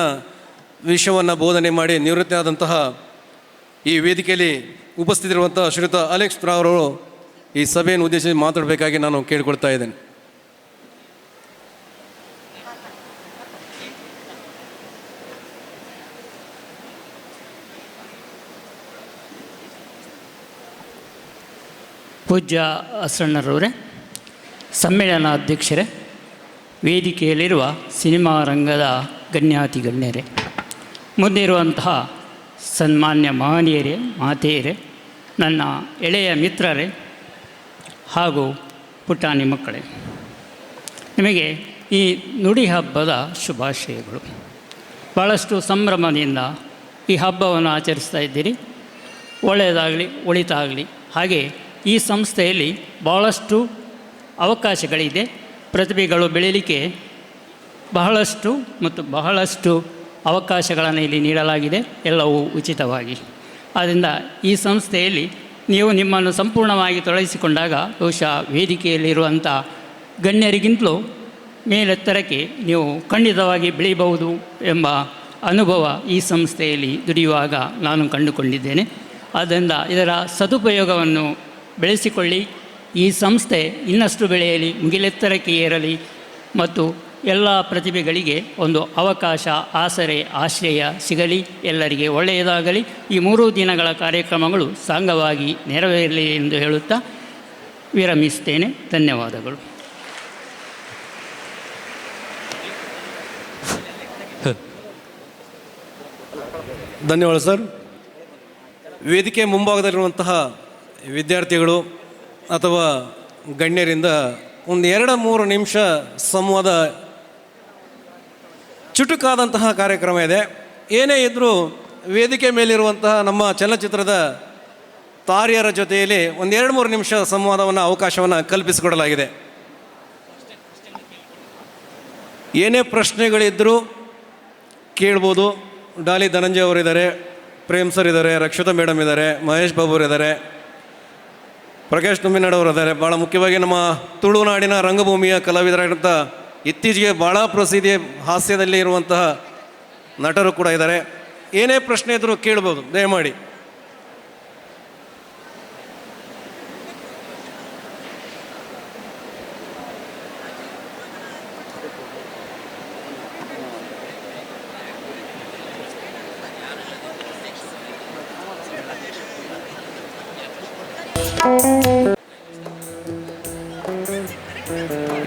ವಿಷಯವನ್ನು ಬೋಧನೆ ಮಾಡಿ ನಿವೃತ್ತಿಯಾದಂತಹ ಈ ವೇದಿಕೆಯಲ್ಲಿ ಉಪಸ್ಥಿತಿರುವಂಥ ಶ್ರೀಯುತ ಅಲೆಕ್ಸ್ ರಾವ್ ಈ ಸಭೆಯನ್ನು ಉದ್ದೇಶಿಸಿ ಮಾತಾಡಬೇಕಾಗಿ ನಾನು ಕೇಳಿಕೊಳ್ತಾ ಇದ್ದೇನೆ. ಪೂಜ್ಯ ಅಸಣ್ಣರವರೇ, ಸಮ್ಮೇಳನ ಅಧ್ಯಕ್ಷರೇ, ವೇದಿಕೆಯಲ್ಲಿರುವ ಸಿನಿಮಾ ರಂಗದ ಗಣ್ಯಾತಿ ಗಣ್ಯರೇ, ಮುಂದಿರುವಂತಹ ಸನ್ಮಾನ್ಯ ಮಹನೀಯರೇ, ಮಾತೆಯರೇ, ನನ್ನ ಎಳೆಯ ಮಿತ್ರರೇ ಹಾಗೂ ಪುಟಾಣಿ ಮಕ್ಕಳೇ, ನಿಮಗೆ ಈ ನುಡಿ ಹಬ್ಬದ ಶುಭಾಶಯಗಳು. ಭಾಳಷ್ಟು ಸಂಭ್ರಮದಿಂದ ಈ ಹಬ್ಬವನ್ನು ಆಚರಿಸ್ತಾ ಇದ್ದೀರಿ. ಒಳ್ಳೆಯದಾಗಲಿ, ಒಳಿತಾಗಲಿ. ಹಾಗೆ ಈ ಸಂಸ್ಥೆಯಲ್ಲಿ ಭಾಳಷ್ಟು ಅವಕಾಶಗಳಿದೆ. ಪ್ರತಿಭೆಗಳು ಬೆಳೀಲಿಕ್ಕೆ ಬಹಳಷ್ಟು ಅವಕಾಶಗಳನ್ನು ಇಲ್ಲಿ ನೀಡಲಾಗಿದೆ, ಎಲ್ಲವೂ ಉಚಿತವಾಗಿ. ಆದ್ದರಿಂದ ಈ ಸಂಸ್ಥೆಯಲ್ಲಿ ನೀವು ನಿಮ್ಮನ್ನು ಸಂಪೂರ್ಣವಾಗಿ ತೊಡಗಿಸಿಕೊಂಡಾಗ ಬಹುಶಃ ವೇದಿಕೆಯಲ್ಲಿರುವಂಥ ಗಣ್ಯರಿಗಿಂತಲೂ ಮೇಲೆತ್ತರಕ್ಕೆ ನೀವು ಖಂಡಿತವಾಗಿ ಬೆಳೀಬಹುದು ಎಂಬ ಅನುಭವ ಈ ಸಂಸ್ಥೆಯಲ್ಲಿ ದುಡಿಯುವಾಗ ನಾನು ಕಂಡುಕೊಂಡಿದ್ದೇನೆ. ಆದ್ದರಿಂದ ಇದರ ಸದುಪಯೋಗವನ್ನು ಬೆಳೆಸಿಕೊಳ್ಳಿ. ಈ ಸಂಸ್ಥೆ ಇನ್ನಷ್ಟು ಬೆಳೆಯಲಿ, ಮುಗಿಲೆತ್ತರಕ್ಕೆ ಏರಲಿ ಮತ್ತು ಎಲ್ಲ ಪ್ರತಿಭೆಗಳಿಗೆ ಒಂದು ಅವಕಾಶ, ಆಸರೆ, ಆಶ್ರಯ ಸಿಗಲಿ, ಎಲ್ಲರಿಗೆ ಒಳ್ಳೆಯದಾಗಲಿ. ಈ 3 ದಿನಗಳ ಕಾರ್ಯಕ್ರಮಗಳು ಸಾಂಗವಾಗಿ ನೆರವೇರಲಿ ಎಂದು ಹೇಳುತ್ತಾ ವಿರಮಿಸ್ತೇನೆ. ಧನ್ಯವಾದಗಳು. ಧನ್ಯವಾದ ಸರ್. ವೇದಿಕೆ ಮುಂಭಾಗದಲ್ಲಿರುವಂತಹ ವಿದ್ಯಾರ್ಥಿಗಳು ಅಥವಾ ಗಣ್ಯರಿಂದ ಒಂದು 2-3 ನಿಮಿಷ ಸಂವಾದ, ಚುಟುಕಾದಂತಹ ಕಾರ್ಯಕ್ರಮ ಇದೆ. ಏನೇ ಇದ್ದರೂ ವೇದಿಕೆ ಮೇಲಿರುವಂತಹ ನಮ್ಮ ಚಲನಚಿತ್ರದ ತಾರೆಯರ ಜೊತೆಯಲ್ಲಿ ಒಂದು 2-3 ನಿಮಿಷ ಸಂವಾದವನ್ನು, ಅವಕಾಶವನ್ನು ಕಲ್ಪಿಸಿಕೊಡಲಾಗಿದೆ. ಏನೇ ಪ್ರಶ್ನೆಗಳಿದ್ದರೂ ಕೇಳ್ಬೋದು. ಡಾಲಿ ಧನಂಜಯ ಅವರಿದ್ದಾರೆ, ಪ್ರೇಮ್ ಸರ್ ಇದ್ದಾರೆ, ರಕ್ಷಿತಾ ಮೇಡಮ್ ಇದ್ದಾರೆ, ಮಹೇಶ್ ಬಾಬು ಅವರಿದ್ದಾರೆ, ಪ್ರಕಾಶ್ ತುಮ್ಮಿನಾಡ್ ಅವರು ಇದ್ದಾರೆ. ಭಾಳ ಮುಖ್ಯವಾಗಿ ನಮ್ಮ ತುಳುನಾಡಿನ ರಂಗಭೂಮಿಯ ಕಲಾವಿದರಾಗಿರುವಂಥ ಇತ್ತೀಚೆಗೆ ಭಾಳ ಪ್ರಸಿದ್ಧಿ ಹಾಸ್ಯದಲ್ಲಿ ಇರುವಂತಹ ನಟರು ಕೂಡ ಇದ್ದಾರೆ. ಏನೇ ಪ್ರಶ್ನೆ ಇದ್ದರೂ ಕೇಳ್ಬೋದು, ದಯಮಾಡಿ.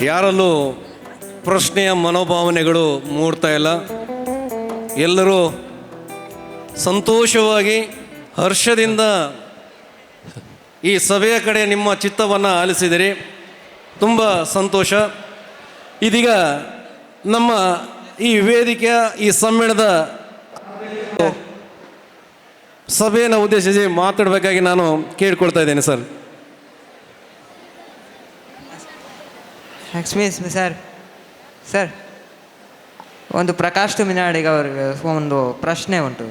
ಯಾರಲ್ಲೂ ಪ್ರಶ್ನೆಯ ಮನೋಭಾವನೆಗಳು ಮೂಡ್ತಾ ಇಲ್ಲ. ಎಲ್ಲರೂ ಸಂತೋಷವಾಗಿ, ಹರ್ಷದಿಂದ ಈ ಸಭೆಯ ಕಡೆ ನಿಮ್ಮ ಚಿತ್ತವನ್ನು ಆಲಿಸಿದಿರಿ. ತುಂಬ ಸಂತೋಷ. ಇದೀಗ ನಮ್ಮ ಈ ವೇದಿಕೆಯ ಈ ಸಮ್ಮೇಳನದ ಸಭೆಯನ್ನು ಉದ್ದೇಶಿಸಿ ಮಾತಾಡಬೇಕಾಗಿ ನಾನು ಕೇಳ್ಕೊಳ್ತಾ ಇದ್ದೇನೆ ಸರ್. ಎಕ್ಸ್ಕ್ಯೂಸ್ ಮಿ ಸರ್, ಒಂದು ಪ್ರಕಾಶ್ ತುಮಿನಾಡಿಗೆ ಅವರಿಗೆ ಒಂದು ಪ್ರಶ್ನೆ ಉಂಟು,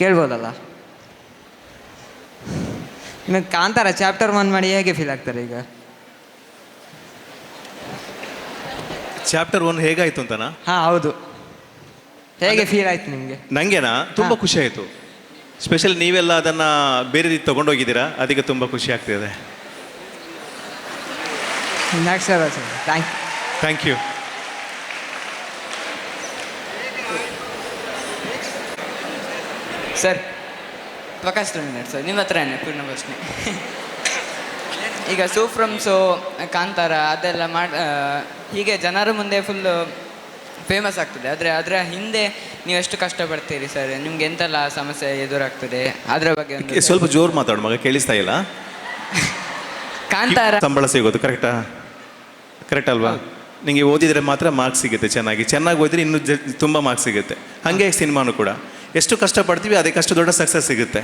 ಕೇಳ್ಬೋದಲ್ಲ? ನಿಮಗೆ ಕಾಂತಾರ ಚಾಪ್ಟರ್ 1 ಮಾಡಿ ಹೇಗೆ ಫೀಲ್ ಆಗ್ತಾರೆ ಈಗ? ಚಾಪ್ಟರ್ 1 ಹೇಗಾಯಿತು ಅಂತನಾ? ಹಾಂ ಹೌದು, ಹೇಗೆ ಫೀಲ್ ಆಯ್ತು ನಿಮಗೆ? ನನಗೇನಾ ತುಂಬ ಖುಷಿ ಆಯಿತು. ಸ್ಪೆಷಲ್ ನೀವೆಲ್ಲ ಅದನ್ನು ಬೇರೆ ರೀತಿ ತೊಗೊಂಡೋಗಿದ್ದೀರಾ, ಅದಕ್ಕೆ ತುಂಬ ಖುಷಿ ಆಗ್ತಿದೆ. Thank you. Sir, Prakash Tuminad sir, ನಿಮ್ಮ ಹತ್ರ ಪೂರ್ಣ ಪ್ರಶ್ನೆ. ಈಗ ಸೂಫ್ರಮ್ಸು, ಕಾಂತಾರ ಅದೆಲ್ಲ ಹೀಗೆ ಜನರ ಮುಂದೆ ಫುಲ್ ಫೇಮಸ್ ಆಗ್ತದೆ, ಆದರೆ ಅದರ ಹಿಂದೆ ನೀವು ಎಷ್ಟು ಕಷ್ಟಪಡ್ತೀರಿ ಸರ್? ನಿಮ್ಗೆ ಎಂತೆಲ್ಲ ಸಮಸ್ಯೆ ಎದುರಾಗ್ತದೆ ಅದರ ಬಗ್ಗೆ ಸ್ವಲ್ಪ ಜೋರು ಮಾತಾಡು ಮಗ, ಕೇಳಿಸ್ತಾ ಇಲ್ಲ. ಕಾಂತಾರ ಸಂಬಳ ಸಿಗೋದು ಕರೆಕ್ಟ್ ಅಲ್ವಾ? ನಿಮಗೆ ಓದಿದರೆ ಮಾತ್ರ ಮಾರ್ಕ್ಸ್ ಸಿಗುತ್ತೆ, ಚೆನ್ನಾಗಿ ಓದಿದ್ರೆ ಇನ್ನೂ ತುಂಬ ಮಾರ್ಕ್ಸ್ ಸಿಗುತ್ತೆ. ಹಾಗೆ ಸಿನಿಮಾನು ಕೂಡ ಎಷ್ಟು ಕಷ್ಟಪಡ್ತೀವಿ ಅದಕ್ಕೆ ಅಷ್ಟು ದೊಡ್ಡ ಸಕ್ಸಸ್ ಸಿಗುತ್ತೆ.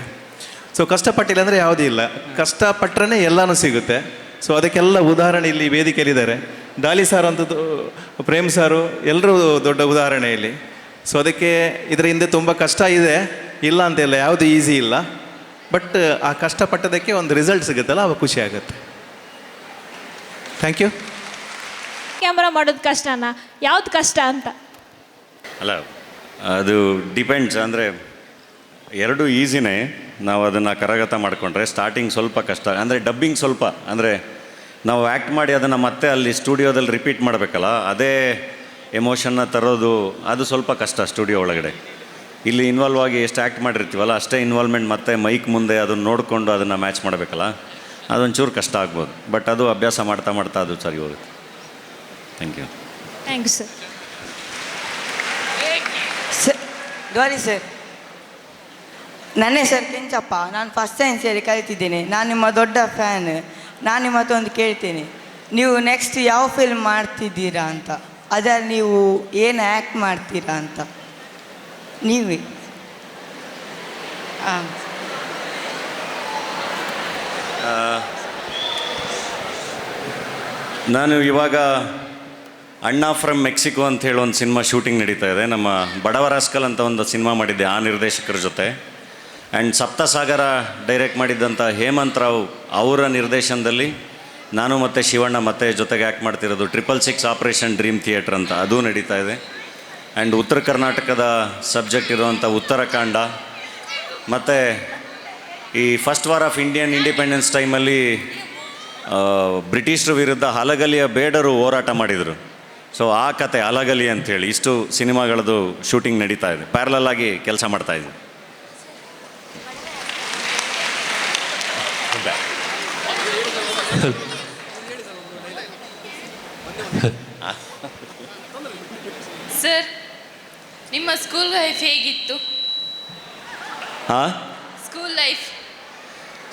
ಸೊ ಕಷ್ಟಪಟ್ಟಿಲ್ಲ ಅಂದರೆ ಯಾವುದೂ ಇಲ್ಲ, ಕಷ್ಟಪಟ್ಟರೆ ಎಲ್ಲನೂ ಸಿಗುತ್ತೆ. ಸೊ ಅದಕ್ಕೆಲ್ಲ ಉದಾಹರಣೆ ಇಲ್ಲಿ ವೇದಿಕೆಯಲ್ಲಿದ್ದಾರೆ. ಡಾಲಿ ಸಾರ್ ಅಂತದ್ದು, ಪ್ರೇಮ್ ಸಾರು, ಎಲ್ಲರೂ ದೊಡ್ಡ ಉದಾಹರಣೆ ಇಲ್ಲಿ. ಸೊ ಅದಕ್ಕೆ ಇದರ ಹಿಂದೆ ತುಂಬ ಕಷ್ಟ ಇದೆ, ಇಲ್ಲ ಅಂತೆಲ್ಲ, ಯಾವುದು ಈಸಿ ಇಲ್ಲ. ಬಟ್ ಆ ಕಷ್ಟಪಟ್ಟದಕ್ಕೆ ಒಂದು ರಿಸಲ್ಟ್ ಸಿಗುತ್ತಲ್ಲ, ಅವಾಗ ಖುಷಿ ಆಗುತ್ತೆ. Thank you. ಕ್ಯಾಮ್ರಾ ಮಾಡೋದು ಕಷ್ಟನಾ, ಯಾವ್ದು ಕಷ್ಟ ಅಂತ? ಅಲ್ಲ, ಅದು ಡಿಪೆಂಡ್ಸ್. ಅಂದರೆ ಎರಡೂ ಈಸಿನೇ, ನಾವು ಅದನ್ನು ಕರಗತ ಮಾಡಿಕೊಂಡ್ರೆ. ಸ್ಟಾರ್ಟಿಂಗ್ ಸ್ವಲ್ಪ ಕಷ್ಟ, ಅಂದರೆ ಡಬ್ಬಿಂಗ್ ಸ್ವಲ್ಪ, ಅಂದರೆ ನಾವು ಆ್ಯಕ್ಟ್ ಮಾಡಿ ಅದನ್ನು ಮತ್ತೆ ಅಲ್ಲಿ ಸ್ಟುಡಿಯೋದಲ್ಲಿ ರಿಪೀಟ್ ಮಾಡಬೇಕಲ್ಲ, ಅದೇ ಎಮೋಷನ್ನ ತರೋದು ಅದು ಸ್ವಲ್ಪ ಕಷ್ಟ ಸ್ಟುಡಿಯೋ ಒಳಗಡೆ. ಇಲ್ಲಿ ಇನ್ವಾಲ್ವ್ ಆಗಿ ಎಷ್ಟು ಆ್ಯಕ್ಟ್ ಮಾಡಿರ್ತೀವಲ್ಲ ಅಷ್ಟೇ ಇನ್ವಾಲ್ವ್ಮೆಂಟ್ ಮತ್ತೆ ಮೈಕ್ ಮುಂದೆ ಅದನ್ನು ನೋಡಿಕೊಂಡು ಅದನ್ನು ಮ್ಯಾಚ್ ಮಾಡಬೇಕಲ್ಲ, ಅದೊಂಚೂರು ಕಷ್ಟ ಆಗ್ಬೋದು. ಬಟ್ ಅದು ಅಭ್ಯಾಸ ಮಾಡ್ತಾ ಅದು ಸರಿ ಹೋಗುತ್ತೆ. Thank you. Thanks sir. Daali sir, ನನ್ನ ಹೆಸರು ಕೆಂಚಪ್ಪ, ನಾನು ಫಸ್ಟ್ ಟೈಮ್ ಸೇರಿ ಕಲಿತಿದ್ದೇನೆ. ನಾನು ನಿಮ್ಮ ದೊಡ್ಡ ಫ್ಯಾನ್. ನಾನು ನಿಮ್ಮ ಹತ್ರ ಒಂದು ಕೇಳ್ತೇನೆ, ನೀವು ನೆಕ್ಸ್ಟ್ ಯಾವ ಫಿಲ್ಮ್ ಮಾಡ್ತಿದ್ದೀರಾ ಅಂತ, ಅದರಲ್ಲಿ ನೀವು ಏನು ಆ್ಯಕ್ಟ್ ಮಾಡ್ತೀರಾ ಅಂತ ನೀವೇ? ಹಾಂ, ನಾನು ಇವಾಗ ಅಣ್ಣಾ ಫ್ರಮ್ ಮೆಕ್ಸಿಕೋ ಅಂತ ಹೇಳಿ ಒಂದು ಸಿನಿಮಾ ಶೂಟಿಂಗ್ ನಡೀತಾ ಇದೆ. ನಮ್ಮ ಬಡವರಾಸ್ಕಲ್ ಅಂತ ಒಂದು ಸಿನಿಮಾ ಮಾಡಿದ್ದೆ ಆ ನಿರ್ದೇಶಕರ ಜೊತೆ. ಆ್ಯಂಡ್ ಸಪ್ತಸಾಗರ ಡೈರೆಕ್ಟ್ ಮಾಡಿದ್ದಂಥ ಹೇಮಂತ್ ರಾವ್ ಅವರ ನಿರ್ದೇಶನದಲ್ಲಿ ನಾನು ಮತ್ತು ಶಿವಣ್ಣ ಮತ್ತೆ ಜೊತೆಗೆ ಆ್ಯಕ್ಟ್ ಮಾಡ್ತಿರೋದು 666 ಆಪರೇಷನ್ ಡ್ರೀಮ್ ಥಿಯೇಟ್ರ್ ಅಂತ, ಅದು ನಡೀತಾ ಇದೆ. ಆ್ಯಂಡ್ ಉತ್ತರ ಕರ್ನಾಟಕದ ಸಬ್ಜೆಕ್ಟ್ ಇರುವಂಥ ಉತ್ತರಾಖಂಡ, ಮತ್ತು ಈ first war of Indian independence ಟೈಮಲ್ಲಿ ಬ್ರಿಟಿಷರ ವಿರುದ್ಧ ಹಲಗಲಿಯ ಬೇಡರು ಹೋರಾಟ ಮಾಡಿದರು. ಸೊ ಆ ಕತೆ ಅಲಗಲಿ ಅಂಥೇಳಿ ಇಷ್ಟು ಸಿನಿಮಾಗಳದ್ದು ಶೂಟಿಂಗ್ ನಡೀತಾ ಇದೆ, ಪ್ಯಾರಲಲ್ ಆಗಿ ಕೆಲಸ ಮಾಡ್ತಾ ಇದ್ದೀನಿ. ಸರ್, ನಿಮ್ಮ ಸ್ಕೂಲ್ ಲೈಫ್ ಹೇಗಿತ್ತು? ಹಾಂ,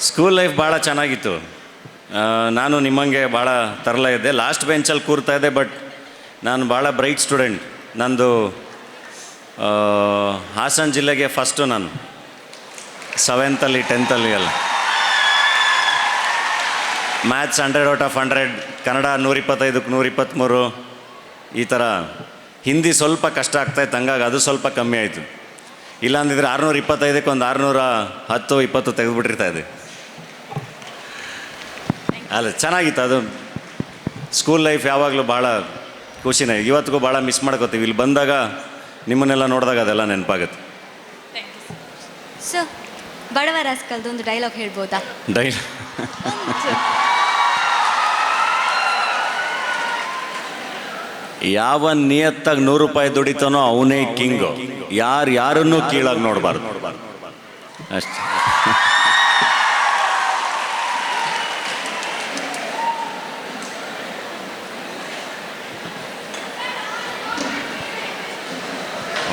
ಸ್ಕೂಲ್ ಲೈಫ್ ಭಾಳ ಚೆನ್ನಾಗಿತ್ತು. ನಾನು ನಿಮ್ಮಂಗೆ ಭಾಳ ತರಲ ಇದ್ದೆ, ಲಾಸ್ಟ್ ಬೆಂಚಲ್ಲಿ ಕೂರ್ತಾ ಇದ್ದೆ. ಬಟ್ ನಾನು ಭಾಳ ಬ್ರೈಟ್ ಸ್ಟೂಡೆಂಟ್. ನಂದು ಹಾಸನ ಜಿಲ್ಲೆಗೆ ಫಸ್ಟು, ನಾನು 7th 10th ಎಲ್ಲ ಮ್ಯಾಥ್ಸ್ 100/100, ಕನ್ನಡ 125ಕ್ಕೆ 123, ಈ ಥರ. ಹಿಂದಿ ಸ್ವಲ್ಪ ಕಷ್ಟ ಆಗ್ತಾಯಿತ್ತು, ಹಂಗಾಗಿ ಅದು ಸ್ವಲ್ಪ ಕಮ್ಮಿ ಆಯಿತು. ಇಲ್ಲಾಂದಿದ್ರೆ 625ಕ್ಕೆ ಒಂದು 610-20 ತೆಗೆದುಬಿಟ್ಟಿರ್ತಾಯಿದ್ದೆ. ಅಲ್ಲ, ಚೆನ್ನಾಗಿತ್ತು ಅದು. ಸ್ಕೂಲ್ ಲೈಫ್ ಯಾವಾಗಲೂ ಭಾಳ ಖುಷಿನೇ. ಇವತ್ತಿಗೂ ಭಾಳ ಮಿಸ್ ಮಾಡ್ಕೋತೀವಿ. ಇಲ್ಲಿ ಬಂದಾಗ ನಿಮ್ಮನ್ನೆಲ್ಲ ನೋಡಿದಾಗ ಅದೆಲ್ಲ ನೆನಪಾಗುತ್ತೆ. ಸೊ ಬಡವ ರಾಸ್ಕಲ್ದು ಒಂದು ಡೈಲಾಗ್ ಹೇಳ್ಬೋದಾ? ಯಾವ ನಿಯತ್ತಾಗಿ 100 ರೂಪಾಯಿ ದುಡಿತಾನೋ ಅವನೇ ಕಿಂಗು. ಯಾರನ್ನೂ ಕೀಳಾಗಿ ನೋಡಬಾರ್ದು ಅಷ್ಟೇ.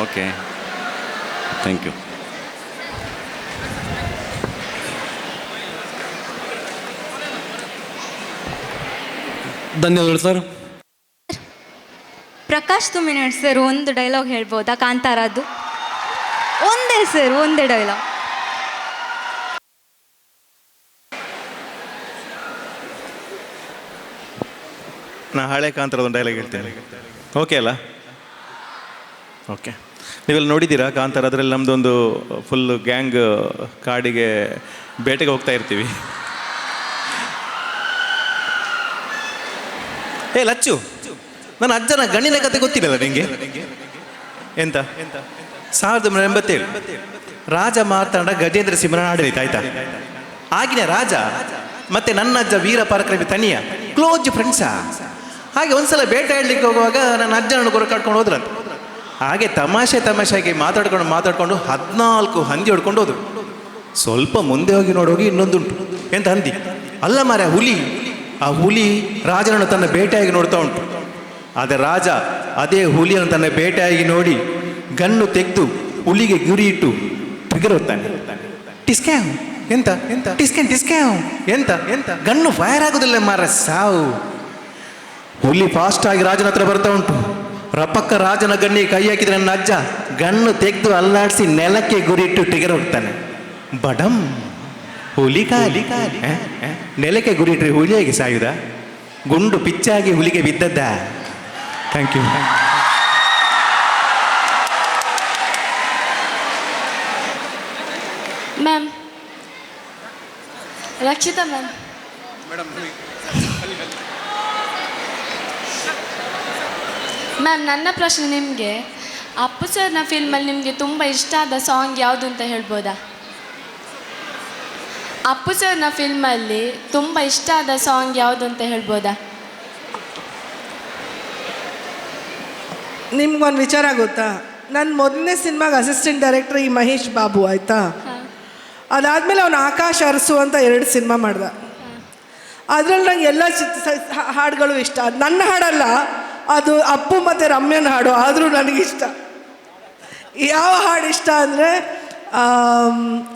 Okay, thank you. ಧನ್ಯವಾದಗಳು ಸರ್. ಪ್ರಕಾಶ್ 2 minutes ಸರ್, ಒಂದು ಡೈಲಾಗ್ ಹೇಳ್ಬೋದಾ ಕಾಂತಾರದ್ದು? ಒಂದೇ ಸರ್, ಒಂದೇ ಡೈಲಾಗ್. ನಾ ಹಳೆ ಕಾಂತಾರದ ಒಂದು ಡೈಲಾಗ್ ಹೇಳ್ತೇನೆ, ಓಕೆ ಅಲ್ಲ? ಓಕೆ. ನೀವೆಲ್ಲ ನೋಡಿದ್ದೀರಾ ಕಾಂತಾರ? ಅದರಲ್ಲಿ ನಮ್ಮದೊಂದು ಫುಲ್ ಗ್ಯಾಂಗ್ ಕಾಡಿಗೆ ಬೇಟೆಗೆ ಹೋಗ್ತಾ ಇರ್ತೀವಿ. ಏ ಲಚ್ಚು, ನನ್ನ ಅಜ್ಜನ ಗಣ್ಣಿನ ಕತೆ ಗೊತ್ತಿಲ್ಲಲ್ಲ ನಿಂಗೆ? ಎಂತ 1987 ರಾಜ ಮಾರ್ತಾಂಡ ಗಜೇಂದ್ರ ಸಿಂಹನ ಆಡಳಿತ, ಆಯ್ತಾ? ಆಗಿನ ರಾಜ ಮತ್ತೆ ನನ್ನ ಅಜ್ಜ ವೀರ ಪರಾಕ್ರಮಿ ತನಿಯ ಕ್ಲೋಸ್ ಫ್ರೆಂಡ್ಸಾ. ಹಾಗೆ ಒಂದ್ಸಲ ಬೇಟೆ ಆಡ್ಲಿಕ್ಕೆ ಹೋಗುವಾಗ ನನ್ನ ಅಜ್ಜನನ್ನು ಗೊರಕಾಡ್ಕೊಂಡು ಹೋದ್ರಂತ. ಹಾಗೆ ತಮಾಷೆಯಾಗಿ ಮಾತಾಡ್ಕೊಂಡು 14 ಹಂದಿ ಹೊಡ್ಕೊಂಡು ಹೋದ್ರು. ಸ್ವಲ್ಪ ಮುಂದೆ ಹೋಗಿ ನೋಡೋಗಿ ಇನ್ನೊಂದುಂಟು. ಎಂತ ಹಂದಿ ಅಲ್ಲ ಮಾರ್ರೆ, ಹುಲಿ. ಆ ಹುಲಿ ರಾಜನನ್ನು ತನ್ನ ಬೇಟೆಯಾಗಿ ನೋಡ್ತಾ ಉಂಟು. ಆದರೆ ರಾಜ ಅದೇ ಹುಲಿಯನ್ನು ತನ್ನ ಬೇಟೆಯಾಗಿ ನೋಡಿ ಗನ್ನು ತೆಗೆದು ಹುಲಿಗೆ ಗುರಿ ಇಟ್ಟು ಟ್ರಿಗರ್ ಹೊತ್ತಾನೆ. ಟಿಸ್ಕ್ಯಾವ್ ಎಂತ ಎಂತ ಟಿಸ್ಕ್ಯಾವ್ ಎಂತ ಎಂತ ಗನ್ನು ಫೈರ್ ಆಗೋದಿಲ್ಲ ಮಾರ, ಸಾವು. ಹುಲಿ ಫಾಸ್ಟ್ ಆಗಿ ರಾಜನ ಹತ್ರ ಬರ್ತಾ ಉಂಟು. ರಪಕ್ಕ ರಾಜನ ಗಣ್ಣಿಗೆ ಕೈ ಹಾಕಿದ್ರೆ ನನ್ನ ಅಜ್ಜ ಗನ್ನು ತೆಗೆದು ಅಲ್ಲಾಡಿಸಿ ನೆಲಕ್ಕೆ ಗುರಿ ಇಟ್ಟು ಟ್ರಿಗರ್ ಹೋಗ್ತಾನೆ. ಬಡಂ ಹುಲಿ ಕಾಲಿ ನೆಲಕ್ಕೆ ಗುರಿ ಇಟ್ಟರೆ ಹುಲಿ ಹೇಗೆ ಸಾಯುದ? ಗುಂಡು ಪಿಚ್ಚಾಗಿ ಹುಲಿಗೆ ಬಿದ್ದದ್ದ. Thank you. Ma'am, Rakshita ma'am. Ma'am, ನನ್ನ ಪ್ರಶ್ನೆ ನಿಮಗೆ, ಅಪ್ಪು ಸರ್ನ ಫಿಲ್ಮಲ್ಲಿ ನಿಮಗೆ ತುಂಬ ಇಷ್ಟ ಆದ ಸಾಂಗ್ ಯಾವುದು ಅಂತ ಹೇಳ್ಬೋದಾ? ಅಪ್ಪು ಸರ್ನ ಫಿಲ್ಮಲ್ಲಿ ತುಂಬ ಇಷ್ಟ ಆದ ಸಾಂಗ್ ಯಾವುದು ಅಂತ ಹೇಳ್ಬೋದಾ? ನಿಮ್ಗೊಂದು ವಿಚಾರ ಗೊತ್ತಾ? ನನ್ನ ಮೊದಲನೇ ಸಿನಿಮಾಗೆ ಅಸಿಸ್ಟೆಂಟ್ ಡೈರೆಕ್ಟರ್ ಈ ಮಹೇಶ್ ಬಾಬು, ಆಯಿತಾ? ಅದಾದಮೇಲೆ ಅವನು ಆಕಾಶ ಅರಸು ಅಂತ 2 ಸಿನಿಮಾ ಮಾಡ್ದ. ಅದರಲ್ಲಿ ನಂಗೆ ಎಲ್ಲ ಹಾಡುಗಳು ಇಷ್ಟ. ನನ್ನ ಹಾಡಲ್ಲ, ಅದು ಅಪ್ಪು ಮತ್ತು ರಮ್ಯನ ಹಾಡು, ಆದರೂ ನನಗಿಷ್ಟ. ಯಾವ ಹಾಡು ಇಷ್ಟ ಅಂದರೆ,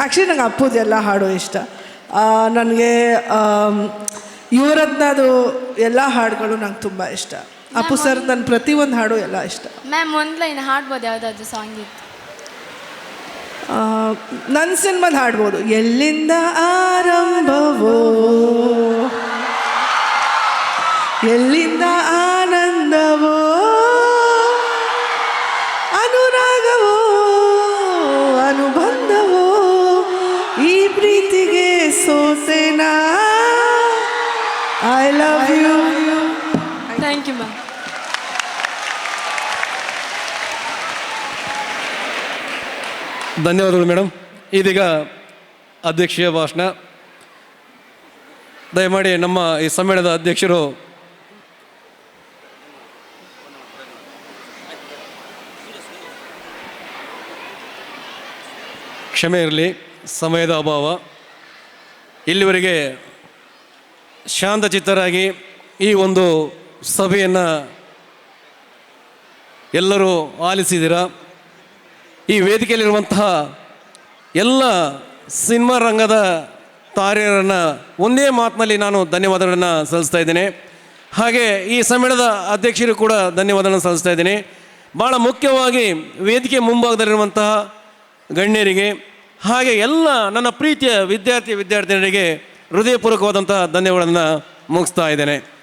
ಆ್ಯಕ್ಚುಲಿ ನಂಗೆ ಅಪ್ಪುದೆಲ್ಲ ಹಾಡು ಇಷ್ಟ. ನನಗೆ ಯುವರತ್ನದು ಎಲ್ಲ ಹಾಡುಗಳು ನಂಗೆ ತುಂಬ ಇಷ್ಟ. ಅಪ್ಪು ಸರ್ ನನ್ನ ಪ್ರತಿಯೊಂದು ಹಾಡು ಎಲ್ಲ ಇಷ್ಟ. ಮ್ಯಾಮ್, ಒಂದು ಲೈನ್ ಹಾಡ್ಬೋದು, ಯಾವುದಾದ್ರು ಸಾಂಗ್ ಇತ್ತು? ನನ್ನ ಸಿನಿಮಾದ ಹಾಡ್ಬೋದು. ಎಲ್ಲಿಂದ ಆರಂಭವೋ, ಎಲ್ಲಿಂದ ಆನಂದವೋ, ಅನುರಾಗವೋ, ಅನುಬಂಧವೋ, ಈ ಪ್ರೀತಿಗೆ ಸೋತೆನಾ. I love you. Thank you ma'am. ಧನ್ಯವಾದಗಳು ಮೇಡಮ್. ಇದೀಗ ಅಧ್ಯಕ್ಷೀಯ ಭಾಷಣ. ದಯಮಾಡಿ ನಮ್ಮ ಈ ಸಮ್ಮೇಳನದ ಅಧ್ಯಕ್ಷರು ಕ್ಷಮೆ ಇರಲಿ, ಸಮಯದ ಅಭಾವ. ಇಲ್ಲಿವರೆಗೆ ಶಾಂತಚಿತ್ತರಾಗಿ ಈ ಒಂದು ಸಭೆಯನ್ನು ಎಲ್ಲರೂ ಆಲಿಸಿದ್ದೀರ. ಈ ವೇದಿಕೆಯಲ್ಲಿರುವಂತಹ ಎಲ್ಲ ಸಿನಿಮಾ ರಂಗದ ತಾರೆಯರನ್ನು ಒಂದೇ ಮಾತಿನಲ್ಲಿ ನಾನು ಧನ್ಯವಾದಗಳನ್ನು ಸಲ್ಲಿಸ್ತಾ ಇದ್ದೇನೆ. ಹಾಗೆ ಈ ಸಮ್ಮೇಳನದ ಅಧ್ಯಕ್ಷರು ಕೂಡ ಧನ್ಯವಾದಗಳನ್ನು ಸಲ್ಲಿಸ್ತಾ ಇದ್ದೀನಿ. ಭಾಳ ಮುಖ್ಯವಾಗಿ ವೇದಿಕೆ ಮುಂಭಾಗದಲ್ಲಿರುವಂತಹ ಗಣ್ಯರಿಗೆ ಹಾಗೆ ಎಲ್ಲ ನನ್ನ ಪ್ರೀತಿಯ ವಿದ್ಯಾರ್ಥಿನಿಯರಿಗೆ ಹೃದಯಪೂರ್ವಕವಾದಂತಹ ಧನ್ಯವಾದಗಳನ್ನು ಮುಗಿಸ್ತಾ ಇದ್ದೇನೆ.